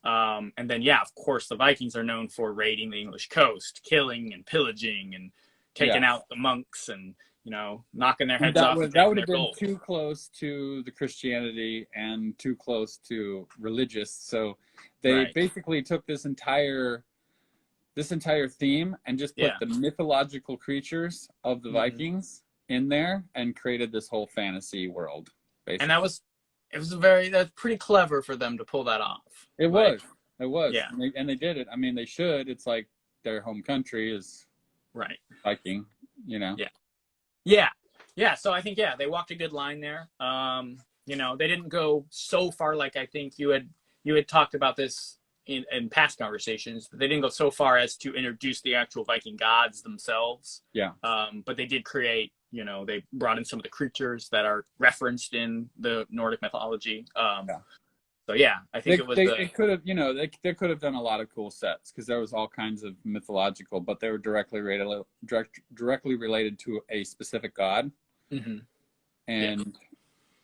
And then, yeah, of course, the Vikings are known for raiding the English coast, killing and pillaging and taking Yeah. out the monks and, you know, knocking their And heads off and that taking would their have been gold. too close to the Christianity and too close to religious. So they Right. basically took this entire theme and just put Yeah. the mythological creatures of the Vikings in there and created this whole fantasy world. Basically. And that's pretty clever for them to pull that off. It Like, was. It was. yeah. And they did it. I mean, they should. It's like their home country is Right. Viking, you know? Yeah. Yeah. Yeah. So I think, yeah, they walked a good line there. You know, they didn't go so far, like I think you had talked about this in past conversations. They didn't go so far as to introduce the actual Viking gods themselves. Yeah. But they did create, you know, they brought in some of the creatures that are referenced in the Nordic mythology. Yeah. So yeah, I think they could have, you know, they could have done a lot of cool sets because there was all kinds of mythological, but they were directly related to a specific god. Mm-hmm. And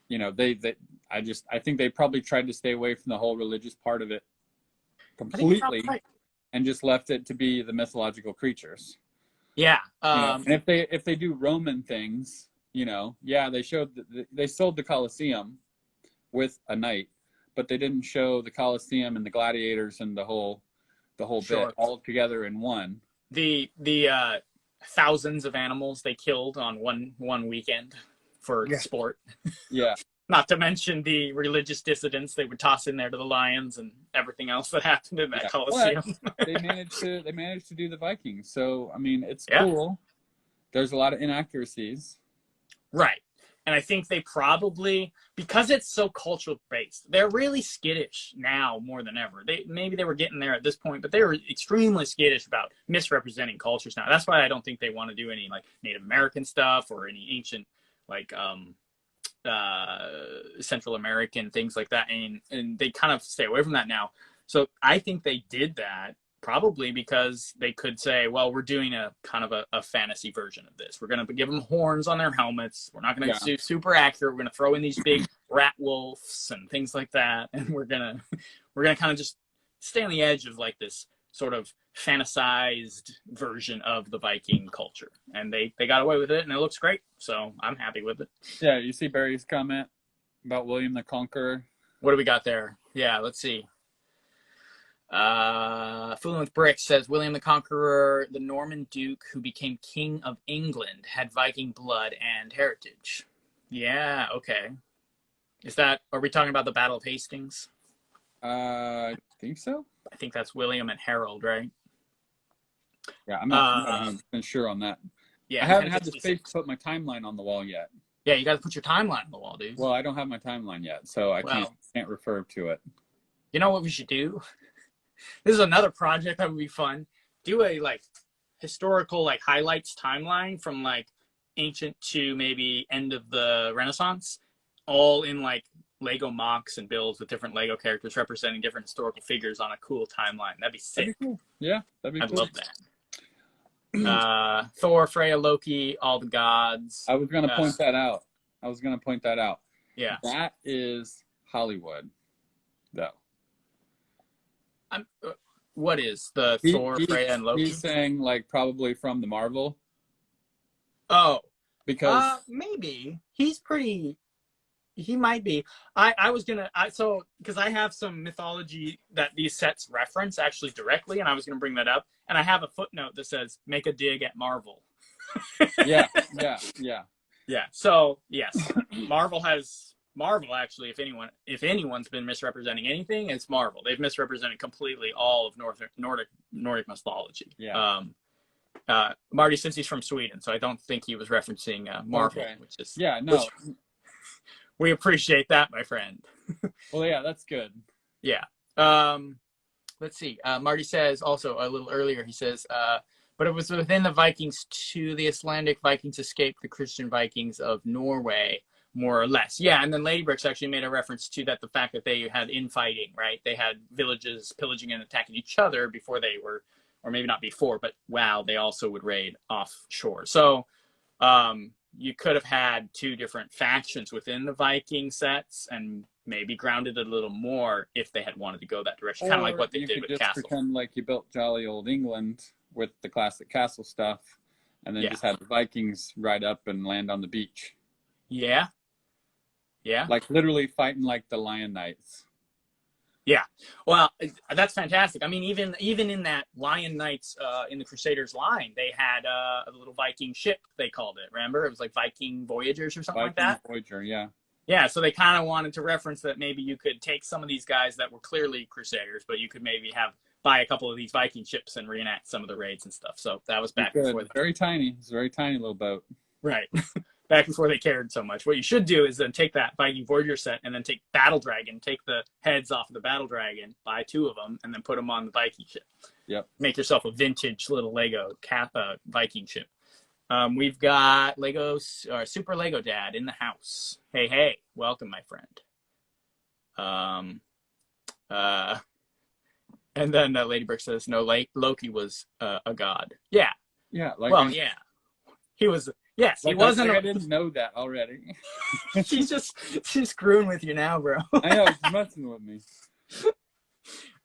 you know, I think they probably tried to stay away from the whole religious part of it completely, and just left it to be the mythological creatures. Yeah. You know, and if they do Roman things, you know, yeah, they sold the Colosseum with a knight, but they didn't show the Colosseum and the gladiators and the whole bit all together in one. The thousands of animals they killed on one weekend for sport. Yeah. Not to mention the religious dissidents they would toss in there to the lions and everything else that happened in that Colosseum. they managed to do the Vikings. So I mean, it's cool. There's a lot of inaccuracies. Right. And I think they probably, because it's so cultural based, they're really skittish now more than ever. Maybe they were getting there at this point, but they were extremely skittish about misrepresenting cultures now. That's why I don't think they want to do any like Native American stuff or any ancient like Central American things like that, and they kind of stay away from that now. So I think they did that probably because they could say, well, we're doing a kind of a fantasy version of this. We're going to give them horns on their helmets. We're not going to do super accurate. We're going to throw in these big rat wolves and things like that, and we're gonna kind of just stay on the edge of like this sort of fantasized version of the Viking culture, and they got away with it, and it looks great. So I'm happy with it. Yeah, you see Barry's comment about William the Conqueror. What do we got there? Yeah, let's see. Fooling with Bricks says William the Conqueror, the Norman Duke who became King of England, had Viking blood and heritage. Yeah, okay. Are we talking about the Battle of Hastings? I think so. I think that's William and Harold, right? Yeah, I'm not 100% sure on that. Yeah, I haven't had the space to put my timeline on the wall yet. Yeah, you got to put your timeline on the wall, dude. Well, I don't have my timeline yet, so I can't refer to it. You know what we should do? This is another project that would be fun. Do a like historical like highlights timeline from like ancient to maybe end of the Renaissance, all in like Lego mocks and builds with different Lego characters representing different historical figures on a cool timeline. That'd be sick. That'd be cool. Yeah, that'd be cool. I'd love that. Thor, Freya, Loki, all the gods. I was going to point that out. Yeah. That is Hollywood, though. What is the Thor, Freya, and Loki? He's saying like probably from the Marvel. Oh. Because maybe. He might be. Because I have some mythology that these sets reference actually directly, and I was going to bring that up. And I have a footnote that says, make a dig at Marvel. Yeah. So, yes, Marvel actually, if anyone's been misrepresenting anything, it's Marvel. They've misrepresented completely all of Nordic mythology. Yeah. Marty, since he's from Sweden, so I don't think he was referencing Marvel, which is we appreciate that, my friend. Well, yeah, that's good. Yeah. Let's see. Marty says also a little earlier, he says, but it was within the Vikings too. The Icelandic Vikings escaped the Christian Vikings of Norway, more or less. Yeah, and then Lady Bricks actually made a reference to that, the fact that they had infighting, right? They had villages pillaging and attacking each other before they were, or maybe not before, but they also would raid offshore. So you could have had two different factions within the Viking sets, and maybe grounded it a little more if they had wanted to go that direction, kind of like what they did with just Castle. Pretend like you built jolly old England with the classic castle stuff, and then just had the Vikings ride up and land on the beach. Yeah. Yeah. Like literally fighting like the Lion Knights. Yeah. Well, that's fantastic. I mean, even in that Lion Knights in the Crusaders line, they had a little Viking ship, they called it. Remember? It was like Viking Voyagers or something like that. Voyager, yeah. Yeah, so they kind of wanted to reference that maybe you could take some of these guys that were clearly Crusaders, but you could maybe buy a couple of these Viking ships and reenact some of the raids and stuff. So that was back before. Very tiny. It's a very tiny little boat. Right. Back before they cared so much. What you should do is then take that Viking Voyager set and then take Battle Dragon, take the heads off of the Battle Dragon, buy 2 of them, and then put them on the Viking ship. Yep. Make yourself a vintage little Lego Viking ship. We've got Super Lego Dad in the house. Hey, welcome, my friend. And then Lady Brick says, no, Loki was a god. Yeah. Yeah. Yeah. He was. Yes, he wasn't. I didn't know that already. she's screwing with you now, bro. I know, she's messing with me.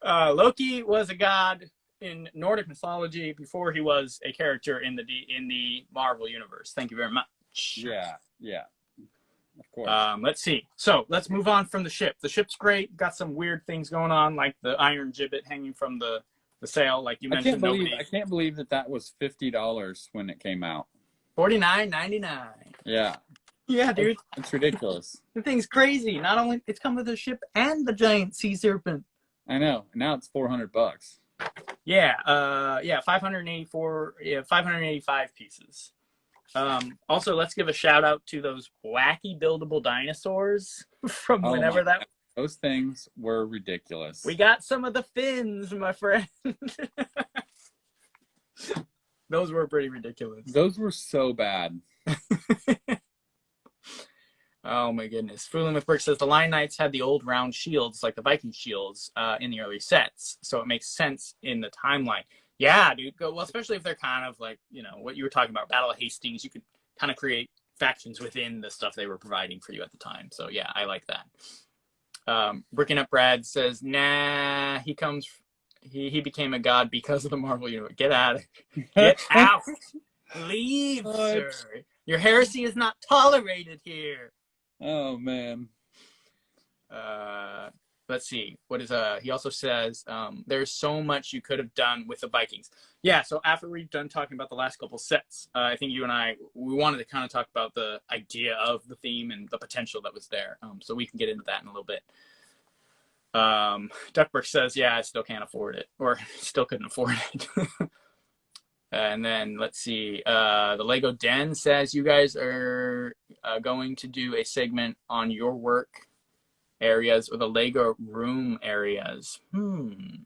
Loki was a god in Nordic mythology before he was a character in the Marvel universe. Thank you very much. Yeah. Of course. Let's see. So let's move on from the ship. The ship's great. Got some weird things going on, like the iron gibbet hanging from the sail, like you mentioned. I can't believe that was $50 when it came out. $49.99. Yeah. Yeah, dude. It's ridiculous. The thing's crazy. Not only it's come with the ship and the giant sea serpent. I know. Now it's $400. Yeah. 585 pieces. Also, let's give a shout out to those wacky buildable dinosaurs from whenever that. Those things were ridiculous. We got some of the fins, my friend. Those were pretty ridiculous. Those were so bad. Oh my goodness. Fooling with Brick says the Lion Knights had the old round shields like the Viking shields in the early sets, so it makes sense in the timeline. Yeah, dude. Well, especially if they're kind of like, what you were talking about, Battle of Hastings, you could kind of create factions within the stuff they were providing for you at the time. So yeah, I like that. Bricking Up Brad says, nah, he became a god because of the Marvel universe. Get out. Get out. Leave, sir. Your heresy is not tolerated here. Oh, man. Let's see. What is he also says, there's so much you could have done with the Vikings. Yeah, so after we've done talking about the last couple sets, I think you and we wanted to kind of talk about the idea of the theme and the potential that was there. So we can get into that in a little bit. Duckburg says, yeah, I still can't afford it, or still couldn't afford it. And then let's see. The Lego Den says you guys are going to do a segment on your work areas or the Lego room areas. Maybe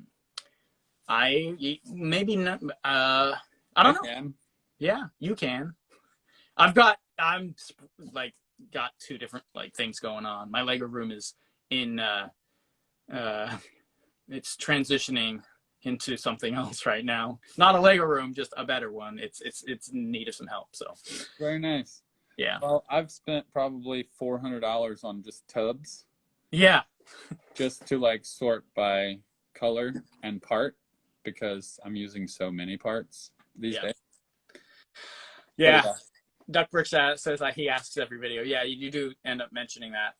not. I don't know. Can. Yeah, you can. I'm got 2 different things going on. My Lego room is in it's transitioning into something else right now. Not a Lego room, just a better one. It's in need of some help. So very nice. Yeah. Well, I've spent probably $400 on just tubs. Yeah. Just to sort by color and part, because I'm using so many parts these days. Yeah. Duckbrick says he asks every video. Yeah, you do end up mentioning that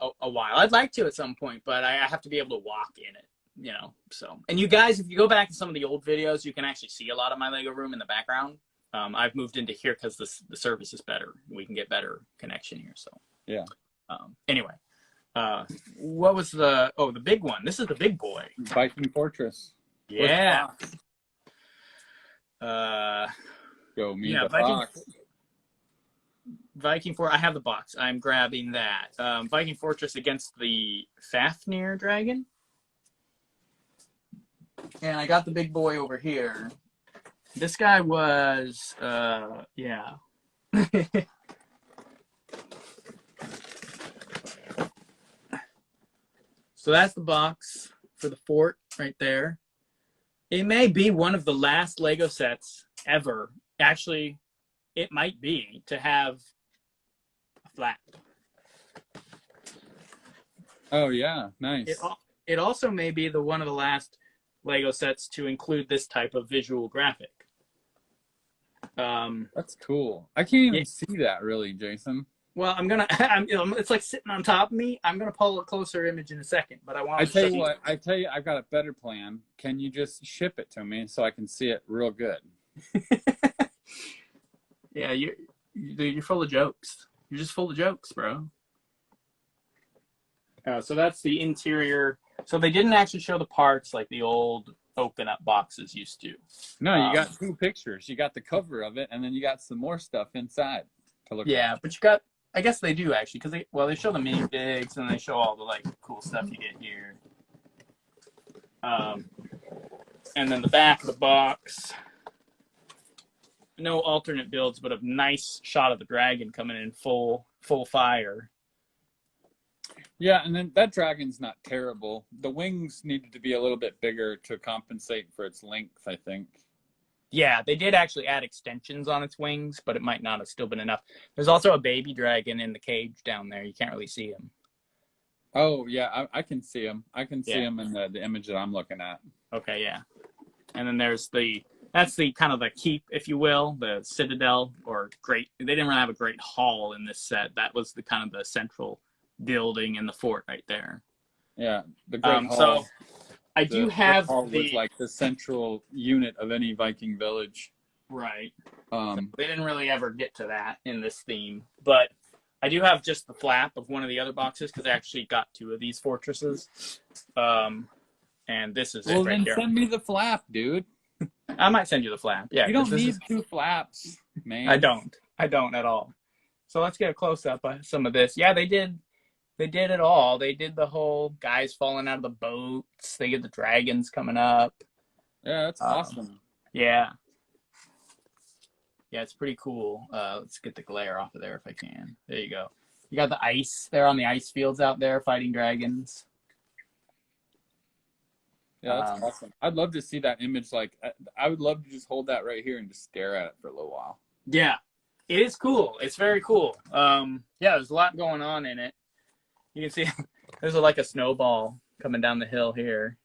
a while. I'd like to at some point, but I have to be able to walk in it, So, and you guys, if you go back to some of the old videos, you can actually see a lot of my Lego room in the background. I've moved into here because the service is better. We can get better connection here. So yeah. Anyway, what was the big one? This is the big boy. Viking Fortress. Yeah. Go me the Viking, box. Viking Fortress. I have the box. I'm grabbing that. Viking Fortress against the Fafnir dragon. And I got the big boy over here. This guy was, yeah. So that's the box for the fort right there. It may be one of the last Lego sets ever. Actually, it might be to have a flap. Oh yeah, It nice. it also may be the one of the last Lego sets to include this type of visual graphic. Um, That's cool. I can't yeah, even see that really, Jason. well, I'm gonna. It's like sitting on top of me. I'm gonna pull a closer image in a second, but I I wanted to tell show you you. what, I tell you, I've got a better plan. Can you just ship it to me so I can see it real good? Yeah, you're full of jokes. You're just full of jokes, bro. So that's the interior. So they didn't actually show the parts like the old open up boxes used to. No, you Um, got two pictures. You got the cover of it, and then you got some more stuff inside to look at. yeah, but you got. I guess they do actually because they show the minifigs and they show all the like cool stuff you get here. Um, and then the back of the box. No alternate builds, but a nice shot of the dragon coming in full fire. Yeah, and then that dragon's not terrible. The wings needed to be a little bit bigger to compensate for its length, I think. Yeah, they did actually add extensions on its wings, but it might not have still been enough. There's also a baby dragon in the cage down there. You can't really see him. Oh yeah, I can see him. I can see Yeah. him in the image that I'm looking at. Okay, yeah. And then that's the kind of the keep, if you will, the citadel or great. They didn't really have a great hall in this set. That was the kind of the central building in the fort right there. Yeah, the Great Hall. So I The do Great have Hall the was like the central unit of any Viking village. right. Um, They didn't really ever get to that in this theme, but I do have just the flap of one of the other boxes because I actually got two of these fortresses. And this is well, it right then here. send me the flap, dude. I might send you the flap. Yeah, You don't need is, two flaps, man. I don't at all. So let's get a close up of some of this. Yeah, they did it all. They did the whole guys falling out of the boats. They get the dragons coming up. Yeah, that's awesome. Yeah. Yeah, it's pretty cool. Let's get the glare off of there if I can. There you go. You got the ice. They're on the ice fields out there fighting dragons. Yeah, that's awesome. I'd love to see that image. Like, I would love to just hold that right here and just stare at it for a little while. Yeah, it is cool. It's very cool. Yeah, there's a lot going on in it. You can see there's like a snowball coming down the hill here.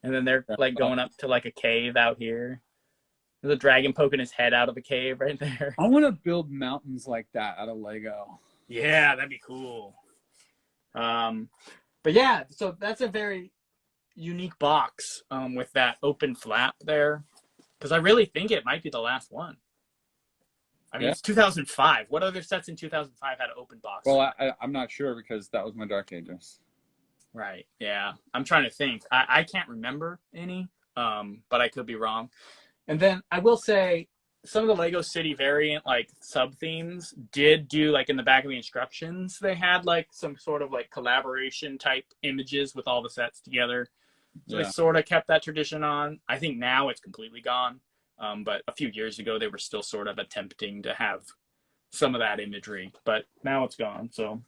And then they're like going up to like a cave out here. There's a dragon poking his head out of the cave right there. I want to build mountains like that out of Lego. Yeah, that'd be cool. But yeah, so that's a very unique box with that open flap there. Because I really think it might be the last one. I mean, It's 2005. What other sets in 2005 had an open box? Well, I'm not sure because that was my Dark Ages. Right. Yeah. I'm trying to think. I can't remember any, but I could be wrong. And then I will say some of the Lego City variant like sub themes did do like in the back of the instructions, they had like some sort of like collaboration type images with all the sets together. So they sort of kept that tradition on. I think now it's completely gone. But a few years ago, they were still sort of attempting to have some of that imagery, but now it's gone. So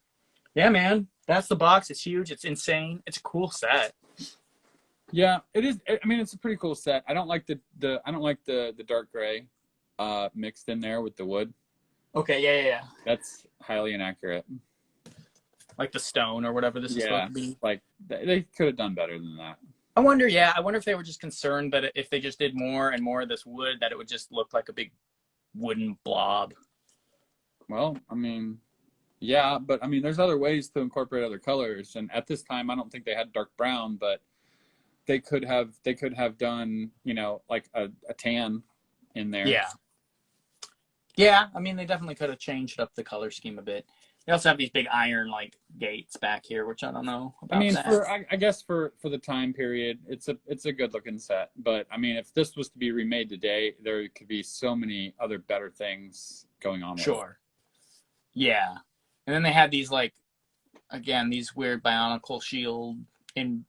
yeah, man, that's the box. It's huge. It's insane. It's a cool set. Yeah, it is. I mean, it's a pretty cool set. I don't like the dark gray mixed in there with the wood. Okay, yeah. That's highly inaccurate. Like the stone or whatever this is supposed to be. Like they could have done better than that. I wonder if they were just concerned that if they just did more and more of this wood, that it would just look like a big wooden blob. Well, I mean, yeah, but I mean, there's other ways to incorporate other colors. And at this time, I don't think they had dark brown, but they could have done, like a tan in there. Yeah. Yeah, I mean, they definitely could have changed up the color scheme a bit. They also have these big iron like gates back here, which I don't know about. I mean, that. I guess for the time period, it's a good looking set. But I mean, if this was to be remade today, there could be so many other better things going on. Sure. Yeah, and then they had these these weird bionicle shield in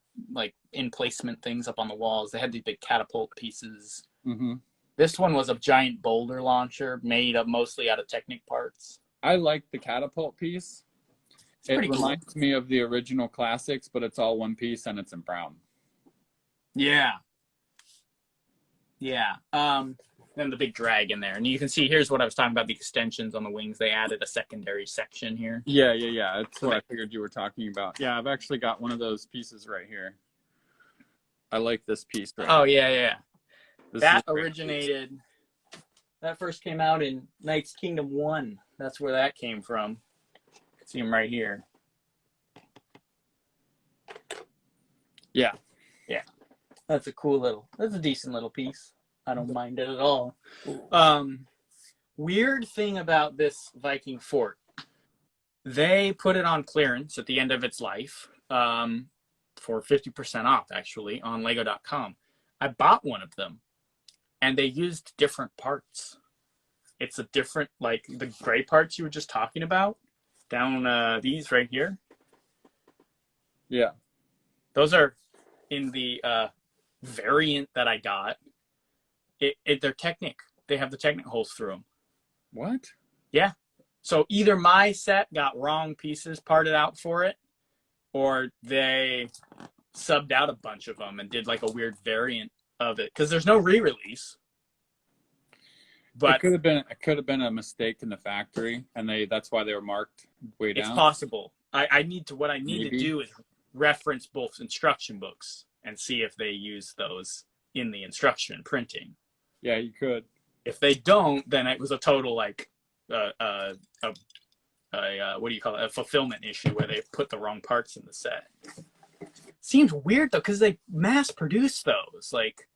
placement things up on the walls. They had these big catapult pieces. Mm-hmm. This one was a giant boulder launcher made up mostly out of Technic parts. I like the catapult piece. It reminds me of the original classics, but it's all one piece and it's in brown. Yeah. Yeah. then the big dragon there. And you can see, here's what I was talking about, the extensions on the wings. They added a secondary section here. Yeah. That's what I figured you were talking about. Yeah, I've actually got one of those pieces right here. I like this piece right Oh, here. yeah. This That originated, that first came out in Knights Kingdom 1. That's where that came from. You can see them right here. Yeah. That's a decent little piece. I don't mind it at all. Weird thing about this Viking fort, they put it on clearance at the end of its life for 50% off, actually, on Lego.com. I bought one of them, and they used different parts. It's a different, like the gray parts you were just talking about, down these right here. Yeah. Those are in the variant that I got. They're Technic. They have the Technic holes through them. What? Yeah. So either my set got wrong pieces parted out for it, or they subbed out a bunch of them and did like a weird variant of it. Because there's no re-release. But it could have been a mistake in the factory, and that's why they were marked way down. It's possible. What I need to do is reference both instruction books and see if they use those in the instruction printing. Yeah, you could. If they don't, then it was a total like what do you call it? A fulfillment issue where they put the wrong parts in the set. Seems weird though, because they mass produce those. Like,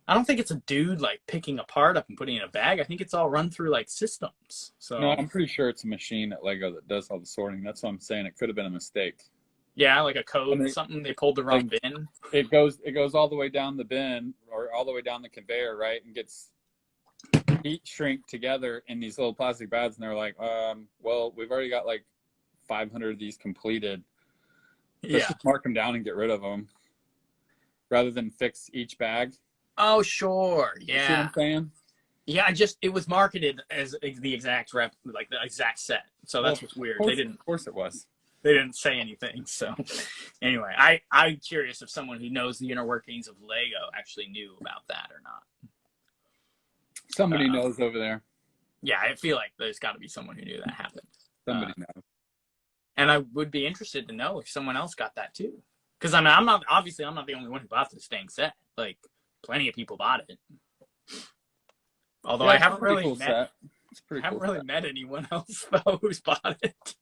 I don't think it's a dude like picking a part up and putting it in a bag. I think it's all run through like systems. So no, I'm pretty sure it's a machine at Lego that does all the sorting. That's what I'm saying. It could have been a mistake. Yeah, like a code or something. They pulled the wrong bin. It goes all the way down the bin or all the way down the conveyor, right? And gets heat shrink together in these little plastic bags. And they're like, well, we've already got like 500 of these completed. Let's just mark them down and get rid of them rather than fix each bag. Oh, sure. Yeah. You see what I'm saying? Yeah, it was marketed as the exact like the exact set. So that's what's weird. Of course it was. They didn't say anything. So anyway, I'm curious if someone who knows the inner workings of Lego actually knew about that or not. Somebody knows over there. Yeah, I feel like there's got to be someone who knew that happened. Somebody knows. And I would be interested to know if someone else got that too. Because I mean, I'm not the only one who bought this dang set. Like, plenty of people bought it. Although I haven't really met anyone else though who's bought it.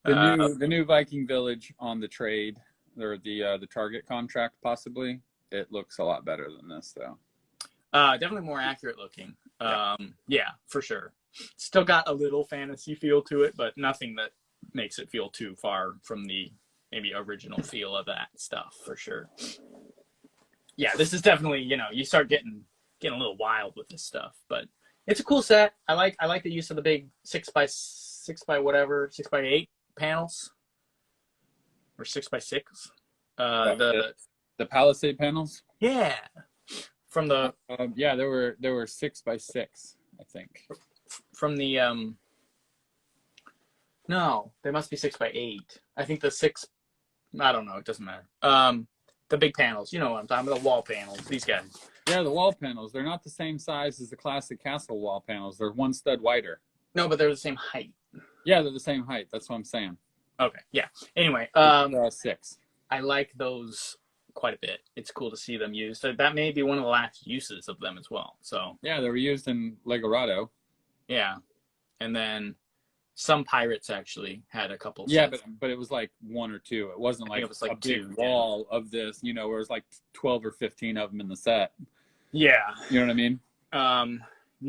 The new Viking village on the trade or the Target contract possibly. It looks a lot better than this though. Definitely more accurate looking. Yeah, for sure. Still got a little fantasy feel to it, but nothing that makes it feel too far from the maybe original feel of that stuff for sure. Yeah, this is definitely, you start getting a little wild with this stuff, but it's a cool set. I like the use of the big 6x8 panels or 6x6. The Palisade panels. Yeah, from the there were 6x6, I think. From the no, they must be 6x8. I think the 6. I don't know. It doesn't matter. The big panels. You know what I'm talking about? The wall panels. These guys. Yeah, the wall panels. They're not the same size as the classic castle wall panels. They're one stud wider. No, but they're the same height. Yeah, they're the same height. That's what I'm saying. Okay. Yeah. Anyway, 6. I like those quite a bit. It's cool to see them used. That may be one of the last uses of them as well. So. Yeah, they were used in Legorado. Yeah, and then some pirates actually had a couple. Yeah, sets. but it was like 1 or 2. It wasn't like, it was like a big 2 wall of this, where it was like 12 or 15 of them in the set. Yeah. You know what I mean? Ninja,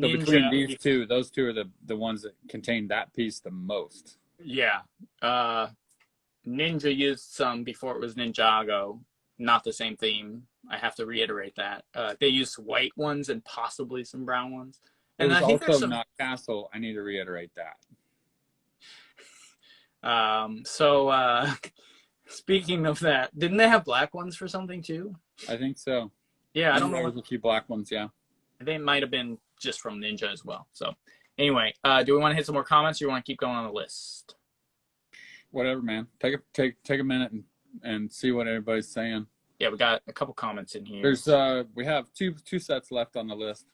so between these two, those two are the ones that contain that piece the most. Yeah. Ninja used some before it was Ninjago. Not the same theme. I have to reiterate that. They used white ones and possibly some brown ones. And I think also not Castle. I need to reiterate that. Speaking of that, didn't they have black ones for something too? I think so. Yeah, I don't know. There was a few black ones, yeah. They might have been just from Ninja as well. So anyway, do we want to hit some more comments or you want to keep going on the list? Whatever, man. Take a minute and see what everybody's saying. Yeah, we got a couple comments in here. There's we have two sets left on the list.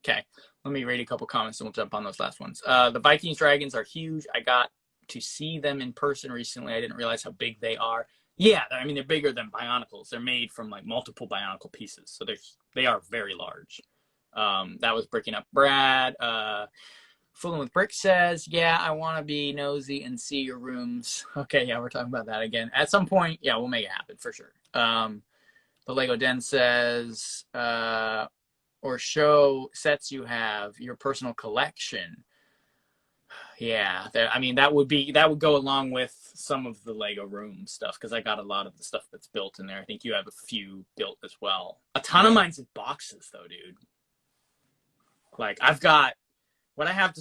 Okay, let me read a couple comments and we'll jump on those last ones. The Vikings dragons are huge. I got to see them in person recently. I didn't realize how big they are. Yeah, I mean, they're bigger than Bionicles. They're made from like multiple Bionicle pieces, so they are very large. That was Bricking Up Brad. Fooling with Brick says, yeah, I want to be nosy and see your rooms. Okay, yeah, we're talking about that again. At some point, yeah, we'll make it happen for sure. The Lego Den says, or show sets you have, your personal collection. Yeah, I mean, that would go along with some of the Lego room stuff, because I got a lot of the stuff that's built in there. I think you have a few built as well. A ton of mine's in boxes, though, dude. Like, I've got what I have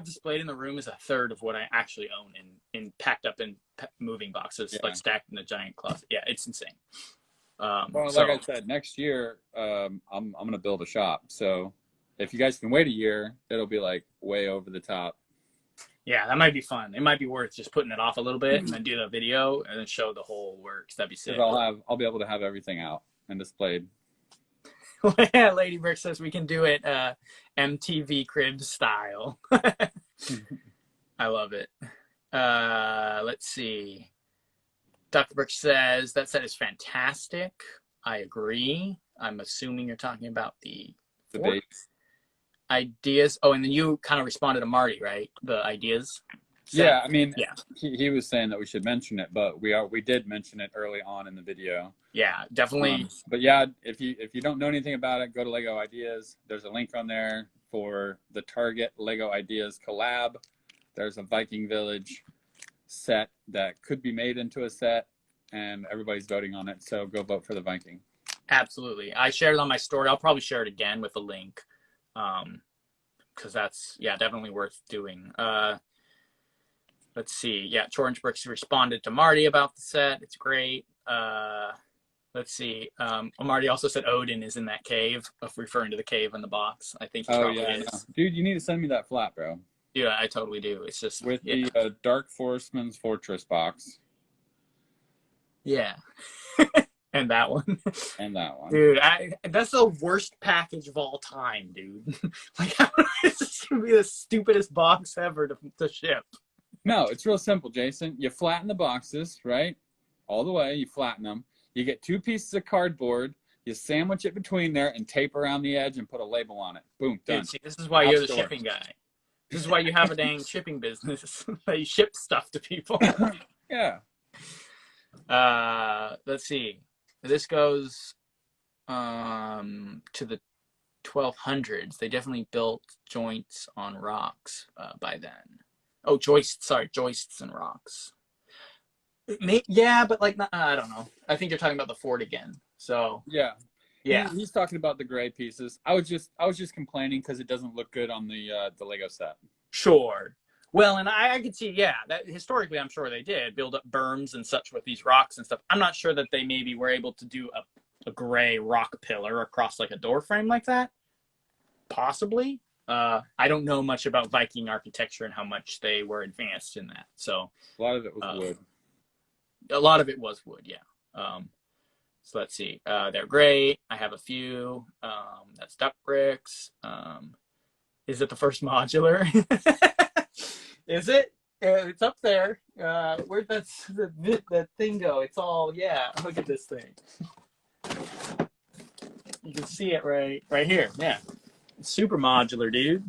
displayed in the room is a third of what I actually own in packed up in moving boxes, like stacked in a giant closet. Yeah, it's insane. Well, like I said, next year I'm gonna build a shop. So if you guys can wait a year, it'll be like way over the top. Yeah, that might be fun. It might be worth just putting it off a little bit and then do the video and then show the whole works. That'd be sick. I'll be able to have everything out and displayed. Lady Brick says we can do it MTV crib style. I love it. Let's see. Dr. Brick says that set is fantastic. I agree. I'm assuming you're talking about the base. Ideas. Oh, and then you kind of responded to Marty, right? The ideas. Set. Yeah, I mean, he was saying that we should mention it, but we did mention it early on in the video. Yeah, definitely. But yeah, if you don't know anything about it, go to Lego Ideas. There's a link on there for the Target Lego Ideas collab. There's a Viking Village set that could be made into a set, and everybody's voting on it. So go vote for the Viking. Absolutely. I shared it on my story. I'll probably share it again with a link, because that's definitely worth doing. Let's see. Yeah, Orange Bricks responded to Marty about the set. It's great. Let's see. Marty also said Odin is in that cave, referring to the cave in the box. I think he probably is. Yeah. Dude, you need to send me that flat, bro. Yeah, I totally do. It's just with the Dark Forestman's Fortress box. Yeah. And that one. And that one. Dude, that's the worst package of all time, dude. Like, it's just going to be the stupidest box ever to ship. No, it's real simple, Jason. You flatten the boxes, right? All the way, you flatten them. You get 2 pieces of cardboard, you sandwich it between there, and tape around the edge and put a label on it. Boom, done. Dude, see, this is why you're the shipping guy. This is why you have a dang shipping business. You ship stuff to people. Yeah. Let's see. This goes to the 1200s. They definitely built joints on rocks by then. Oh, joists and rocks. Yeah, but like, I don't know. I think you're talking about the fort again. So yeah. He's talking about the gray pieces. I was just complaining because it doesn't look good on the Lego set. Sure. Well, and I could see, that historically, I'm sure they did build up berms and such with these rocks and stuff. I'm not sure that they maybe were able to do a gray rock pillar across like a door frame like that. Possibly. I don't know much about Viking architecture and how much they were advanced in that. So a lot of it was wood. A lot of it was wood, yeah. So let's see. They're great. I have a few. That's duck bricks. Is it the first modular? Is it? It's up there. Where'd that thing go? It's all, look at this thing. You can see it right here. Yeah. It's super modular, dude.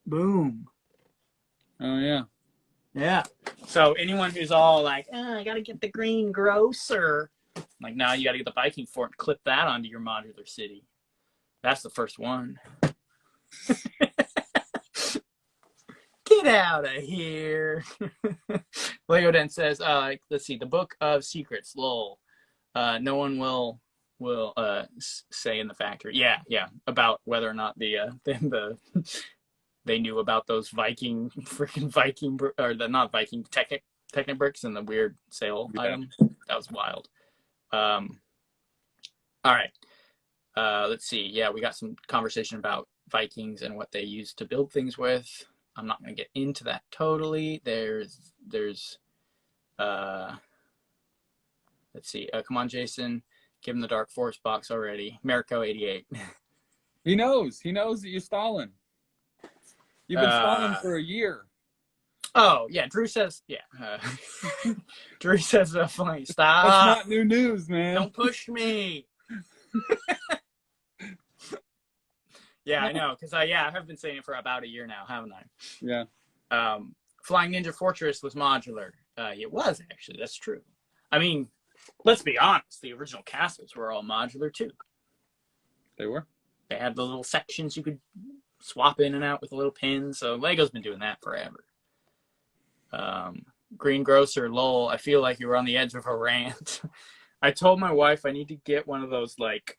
Boom. Oh, yeah. Yeah. So anyone who's all like, I got to get the green grocer. Like, now you got to get the Viking fort and clip that onto your modular city. That's the first one. Get out of here. Lego Den says, let's see, the Book of Secrets, lol. No one will say in the factory. Yeah, about whether or not they knew about those Viking, or the not Viking Technic bricks and the weird sale item. That was wild. All right. Let's see. Yeah, we got some conversation about Vikings and what they used to build things with. I'm not going to get into that totally. There's Let's see. Come on, Jason. Give him the Dark Force box already. Marco 88. He knows. He knows that you're stalling. You've been stalling for a year. Oh, yeah. Drew says, yeah. Drew says, funny. Stop. That's not new news, man. Don't push me. Yeah, I know. Because I have been saying it for about a year now, haven't I? Yeah. Flying Ninja Fortress was modular. It was, actually. That's true. I mean, let's be honest. The original castles were all modular, too. They were? They had the little sections you could swap in and out with the little pins. So Lego's been doing that forever. Greengrocer, lol, I feel like you were on the edge of a rant. I told my wife I need to get one of those, like,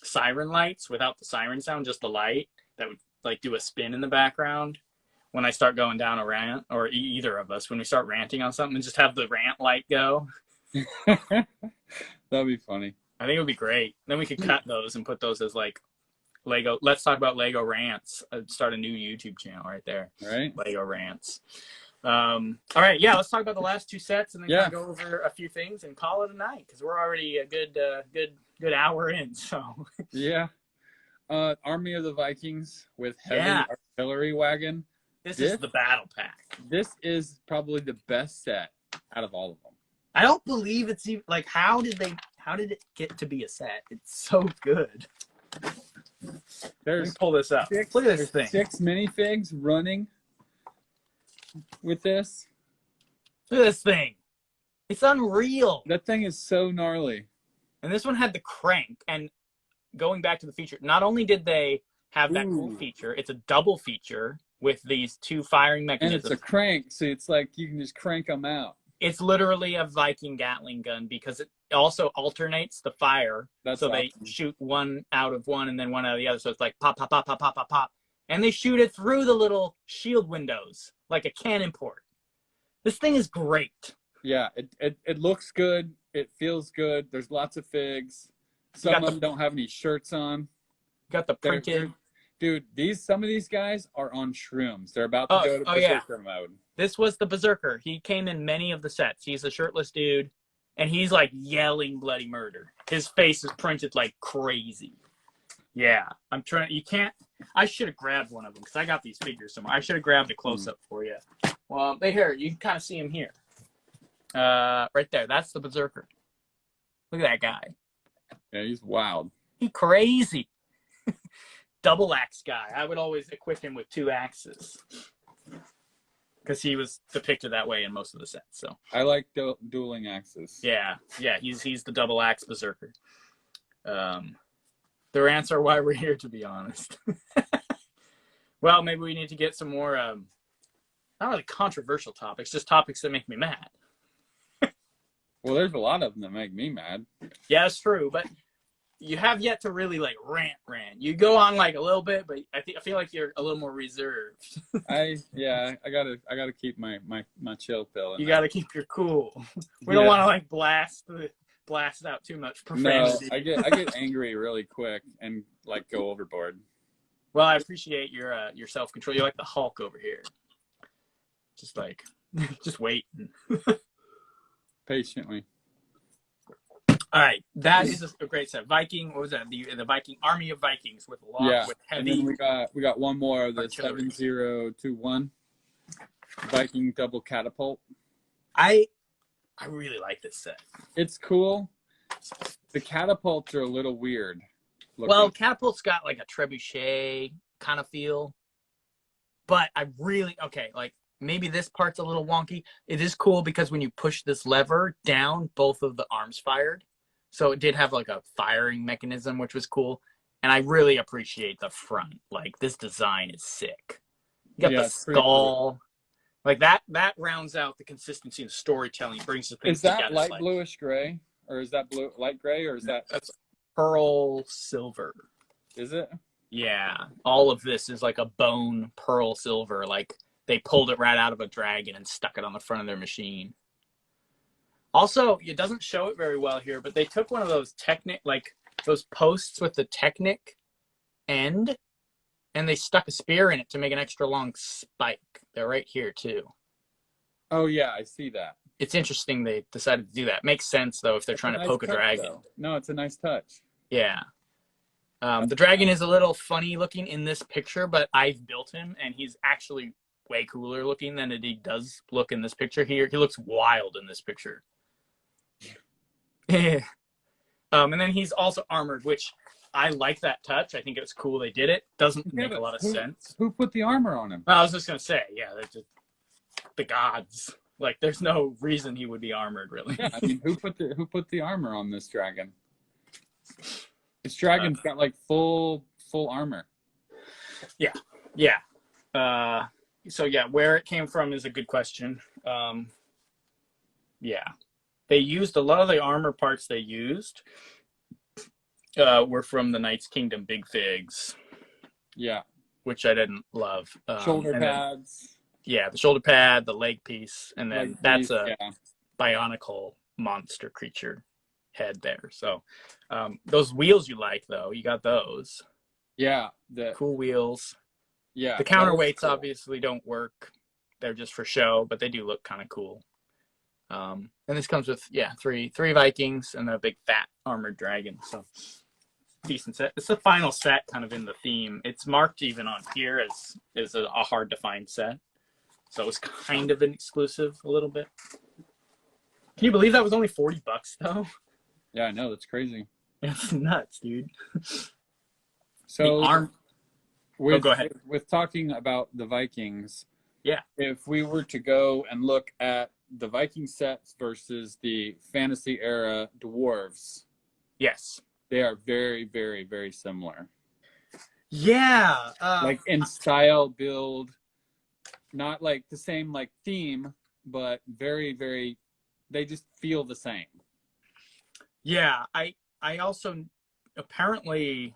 siren lights without the siren sound, just the light that would, like, do a spin in the background when I start going down a rant, or either of us, when we start ranting on something, and just have the rant light go. That'd be funny. I think it would be great. Then we could cut those and put those as, like, Lego. Let's talk about Lego rants. I'd start a new YouTube channel right there. Right. Lego rants. All right, yeah, let's talk about the last two sets and then kind of go over a few things and call it a night, because we're already a good hour in. So yeah, Army of the Vikings with heavy artillery wagon. This is the battle pack. This is probably the best set out of all of them. I don't believe it's even like how did it get to be a set? It's so good. Let me pull this up. Look at this thing. 6 minifigs running with this. Look at this thing. It's unreal. That thing is so gnarly. And this one had the crank. And going back to the feature, not only did they have that cool feature, it's a double feature with these two firing mechanisms. And it's a crank, so it's like you can just crank them out. It's literally a Viking Gatling gun because it also alternates the fire. That's so awesome. They shoot one out of one and then one out of the other. So it's like pop, pop, pop, pop, pop, pop, pop. And they shoot it through the little shield windows like a cannon port. This thing is great. Yeah, it looks good. It feels good. There's lots of figs. Some of them don't have any shirts on. Got the printed. Dude, some of these guys are on shrooms. They're about to go to Berserker mode. This was the Berserker. He came in many of the sets. He's a shirtless dude, and he's like yelling bloody murder. His face is printed like crazy. Yeah, I'm trying. You can't. I should have grabbed one of them because I got these figures somewhere. I should have grabbed a close up for you. Well, you can kind of see him here. Right there. That's the Berserker. Look at that guy. Yeah, he's wild. He's crazy. Double axe guy. I would always equip him with 2 axes because he was depicted that way in most of the sets. So I like dueling axes. Yeah. He's the double axe Berserker. The rants are why we're here, to be honest. Well, maybe we need to get some more not really controversial topics, just topics that make me mad. Well, there's a lot of them that make me mad. Yeah, that's true, but you have yet to really like rant. You go on like a little bit, but I feel like you're a little more reserved. I gotta keep my chill pill. You gotta keep your cool. We don't want to like blast out too much profanity. No, I get angry really quick and like go overboard. Well, I appreciate your self control. You're like the Hulk over here. Just like just wait. Patiently. All right, that is a great set. Viking, what was that? The Viking Army of Vikings with with heavy. And then we got one more of the 7021 Viking double catapult. I really like this set. It's cool. The catapults are a little weird looking. Well, catapult's got like a trebuchet kind of feel, but like maybe this part's a little wonky. It is cool because when you push this lever down, both of the arms fired. So it did have like a firing mechanism, which was cool. And I really appreciate the front. Like this design is sick. You got the skull. Cool. Like that rounds out the consistency and storytelling, brings the things together. Is that light bluish gray? Or is that light gray? Or is that's pearl silver? Is it? Yeah. All of this is like a bone pearl silver. Like they pulled it right out of a dragon and stuck it on the front of their machine. Also, it doesn't show it very well here, but they took one of those those posts with the Technic end, and they stuck a spear in it to make an extra long spike. They're right here too. Oh yeah, I see that. it's interesting they decided to do that. Makes sense though if they're trying to poke a dragon. Though. No, it's a nice touch. Yeah. The dragon is a little funny looking in this picture, but I've built him, and he's actually way cooler looking than he does look in this picture here. He looks wild in this picture. And then he's also armored, which I like that touch. I think it was cool they did it. Doesn't make a lot of sense. Who put the armor on him? I was just going to say, yeah, they're just the gods. Like, there's no reason he would be armored, really. Yeah, I mean, who put the armor on this dragon? This dragon's got like full armor. Yeah. So yeah, where it came from is a good question. Yeah, they used a lot of the armor parts they used were from the Knights Kingdom Big Figs. Yeah, which I didn't love. Shoulder pads. Yeah, the shoulder pad, the leg piece, and then that's a bionicle monster creature head there. So those wheels you like though, you got those. Yeah, the cool wheels. Yeah, the counterweights obviously don't work. They're just for show, but they do look kind of cool. And this comes with three Vikings and a big fat armored dragon. So decent set. It's the final set, kind of in the theme. It's marked even on here as a hard to find set. So it was kind of an exclusive a little bit. Can you believe that was only $40 though? Yeah, I know, that's crazy. It's nuts, dude. So go ahead. With talking about the Vikings, yeah, if we were to go and look at the Viking sets versus the fantasy era dwarves, yes, they are very, very, very similar. Yeah, like in style, build, not like the same like theme, but very, very, they just feel the same. Yeah, I also apparently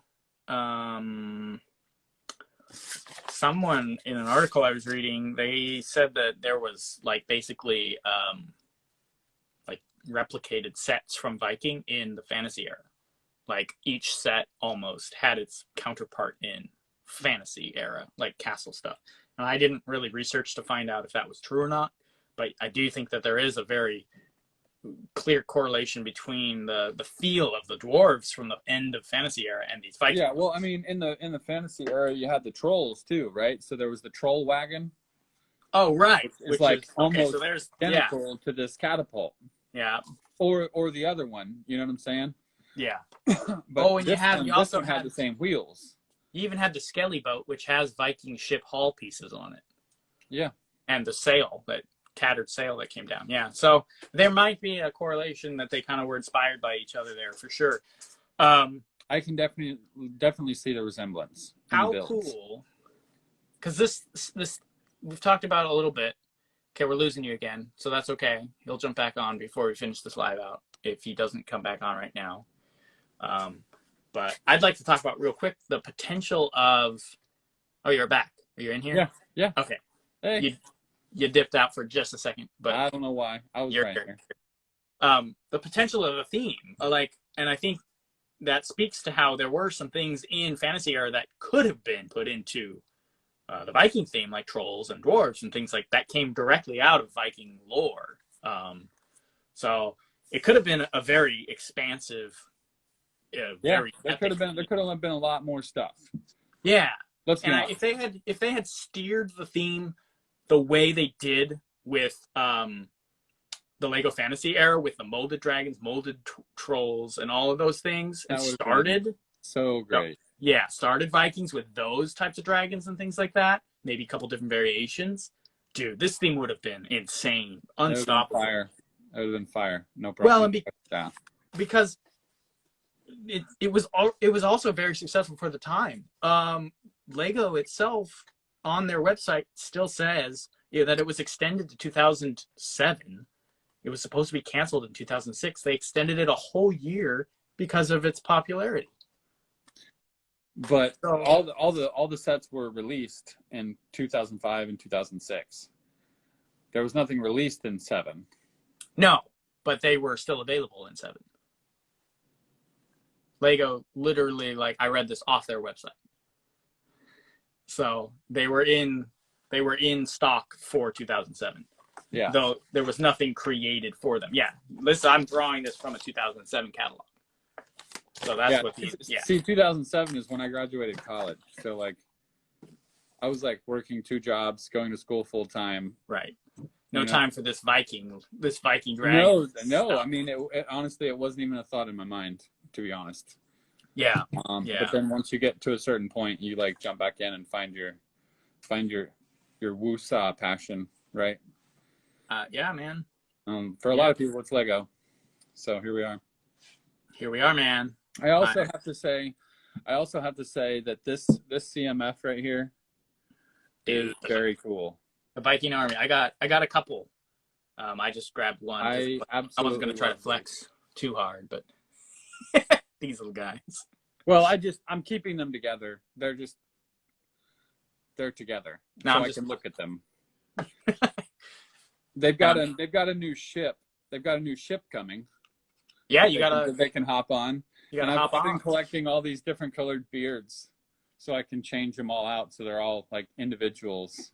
someone in an article I was reading, they said that there was like basically like replicated sets from Viking in the fantasy era. Like each set almost had its counterpart in fantasy era, like castle stuff. And I didn't really research to find out if that was true or not, but I do think that there is a very clear correlation between the feel of the dwarves from the end of fantasy era and these Vikings. Yeah, well, I mean, in the fantasy era, you had the trolls too, right? So there was the troll wagon. Oh, right. It's like almost identical to this catapult. Yeah. Or the other one. You know what I'm saying? Yeah. But and you also had the same wheels. You even had the Skelly boat, which has Viking ship hull pieces on it. Yeah. And the sail, that tattered sail that came down. Yeah. So there might be a correlation that they kind of were inspired by each other there for sure. I can definitely see the resemblance. How cool. Because this we've talked about it a little bit. Okay, we're losing you again, so that's okay. He'll jump back on before we finish this live out if he doesn't come back on right now. But I'd like to talk about real quick the potential of. Oh, you're back. Are you in here? Yeah. Okay. Hey. You dipped out for just a second, but I don't know why. I was right here. The potential of a theme, and I think that speaks to how there were some things in fantasy era that could have been put into the Viking theme, like trolls and dwarves and things like that, came directly out of Viking lore. So it could have been a very expansive. There could have been a lot more stuff. Yeah, let's be honest. If they had steered the theme the way they did with the Lego Fantasy era, with the molded dragons, molded trolls, and all of those things, and started so great. Yeah, started Vikings with those types of dragons and things like that. Maybe a couple different variations. Dude, this theme would have been insane, unstoppable. It would have been fire. No problem. Well, because it was also very successful for the time. Lego itself on their website still says that it was extended to 2007. It was supposed to be canceled in 2006. They extended it a whole year because of its popularity. But all the sets were released in 2005 and 2006. There was nothing released in 7. No, but they were still available in 7. Lego literally, I read this off their website. So they were in stock for 2007. Yeah. Though there was nothing created for them. Yeah. Listen, I'm drawing this from a 2007 catalog. So that's what these, yeah. See, 2007 is when I graduated college. So, like, I was, like, working 2 jobs, going to school full time. Right. No time for this Viking dragon. No. Stuff. I mean, honestly, it wasn't even a thought in my mind, to be honest. Yeah. But then once you get to a certain point, you, like, jump back in and find your Wusa passion, right? Yeah, man. For a lot of people, it's Lego. So here we are. Here we are, man. I also have to say that this CMF right here is very cool. The Viking army. I got a couple. I just grabbed one. I wasn't gonna try to flex too hard, but these little guys. Well, I'm keeping them together. They're together. Now so I can look at them. They've got a new ship. They've got a new ship coming. Yeah, they can hop on. I've been collecting all these different colored beards, so I can change them all out so they're all like individuals.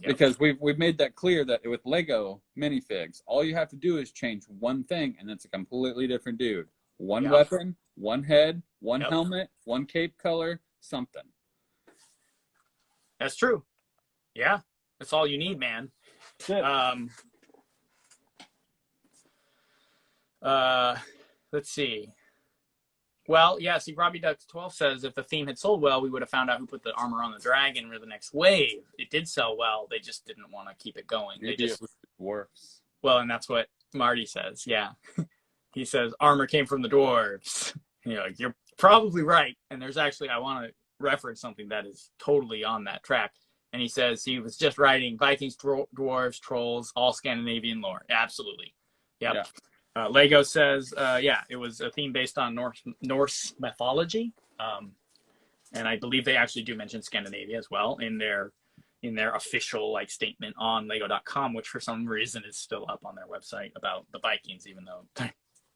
Yep. Because we've made that clear that with Lego minifigs, all you have to do is change one thing, and it's a completely different dude. One weapon, one head, one helmet, one cape color, something. That's true. Yeah, that's all you need, man. Let's see. Well, yeah, see, Robbie Ducks 12 says if the theme had sold well, we would have found out who put the armor on the dragon for the next wave. It did sell well. They just didn't want to keep it going. Maybe it was the dwarves. Well, and that's what Marty says. Yeah. He says armor came from the dwarves. You're probably right. And there's actually, I want to reference something that is totally on that track. And he says he was just writing Vikings, dwarves, trolls, all Scandinavian lore. Absolutely. Yep. Yeah. Lego says, it was a theme based on Norse mythology, and I believe they actually do mention Scandinavia as well in their official statement on Lego.com, which for some reason is still up on their website about the Vikings, even though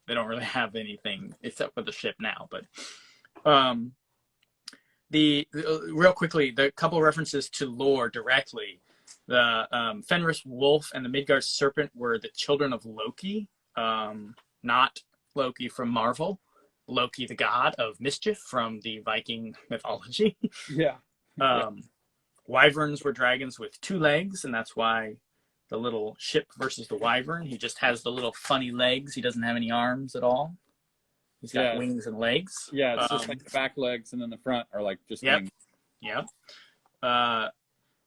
they don't really have anything except for the ship now. But real quickly, the couple references to lore directly: the Fenris wolf and the Midgard serpent were the children of Loki. Not Loki from Marvel, Loki the god of mischief from the Viking mythology. Yeah. Wyverns were dragons with 2 legs, and that's why the little ship versus the wyvern. He just has the little funny legs. He doesn't have any arms at all. He's got wings and legs. Yeah, it's just like the back legs, and then the front are like just wings. Yep.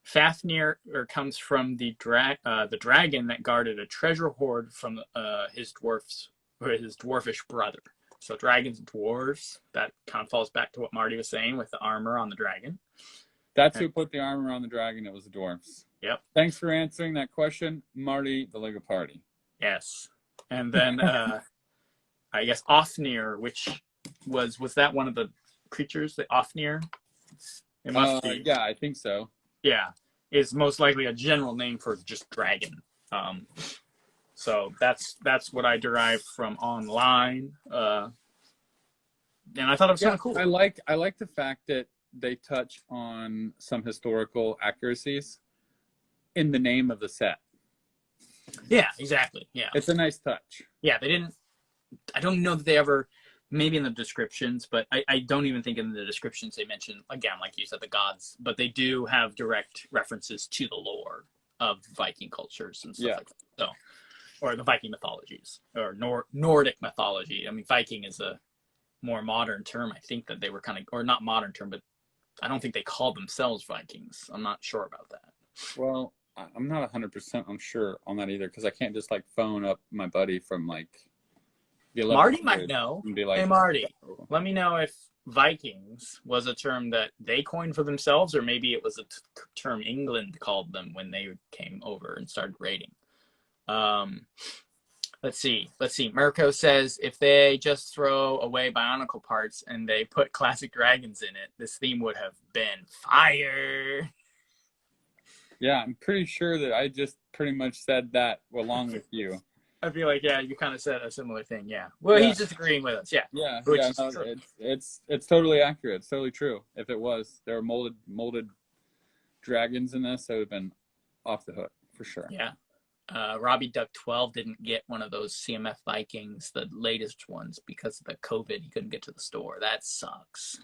Fafnir comes from the dragon that guarded a treasure hoard from his dwarfish brother. So dragons and dwarves, that kind of falls back to what Marty was saying with the armor on the dragon. That's who put the armor on the dragon. It was the dwarves. Yep. Thanks for answering that question, Marty, the Lego Party. Yes. And then I guess Ofnir, which was that one of the creatures, the Ofnir? It must be. Yeah, I think so. Yeah, is most likely a general name for just dragon. So that's what I derived from online, and I thought it was kind of cool. I like the fact that they touch on some historical accuracies in the name of the set. Yeah, exactly. Yeah, it's a nice touch. Yeah, they didn't. I don't know that they ever. Maybe in the descriptions, but I don't even think in the descriptions they mention, again, like you said, the gods, but they do have direct references to the lore of Viking cultures and stuff like that. So, or the Viking mythologies, or Nordic mythology. I mean, Viking is a more modern term. I think that they were kind of, or not modern term, but I don't think they called themselves Vikings. I'm not sure about that. Well, I'm not 100% sure on that either, because I can't just phone up my buddy from Marty might know. Be like, hey, Marty, let me know if Vikings was a term that they coined for themselves, or maybe it was a term England called them when they came over and started raiding. Let's see. Mirko says if they just throw away Bionicle parts and they put classic dragons in it, this theme would have been fire. Yeah, I'm pretty sure that I just pretty much said that along with you. I feel like, you kind of said a similar thing, yeah. Well, he's just agreeing with us, yeah. Yeah, it's totally accurate. It's totally true. If it was, there were molded dragons in this, that would have been off the hook. for sure. Yeah. Robbie Duck 12 didn't get one of those CMF Vikings, the latest ones, because of the COVID. He couldn't get to the store. That sucks.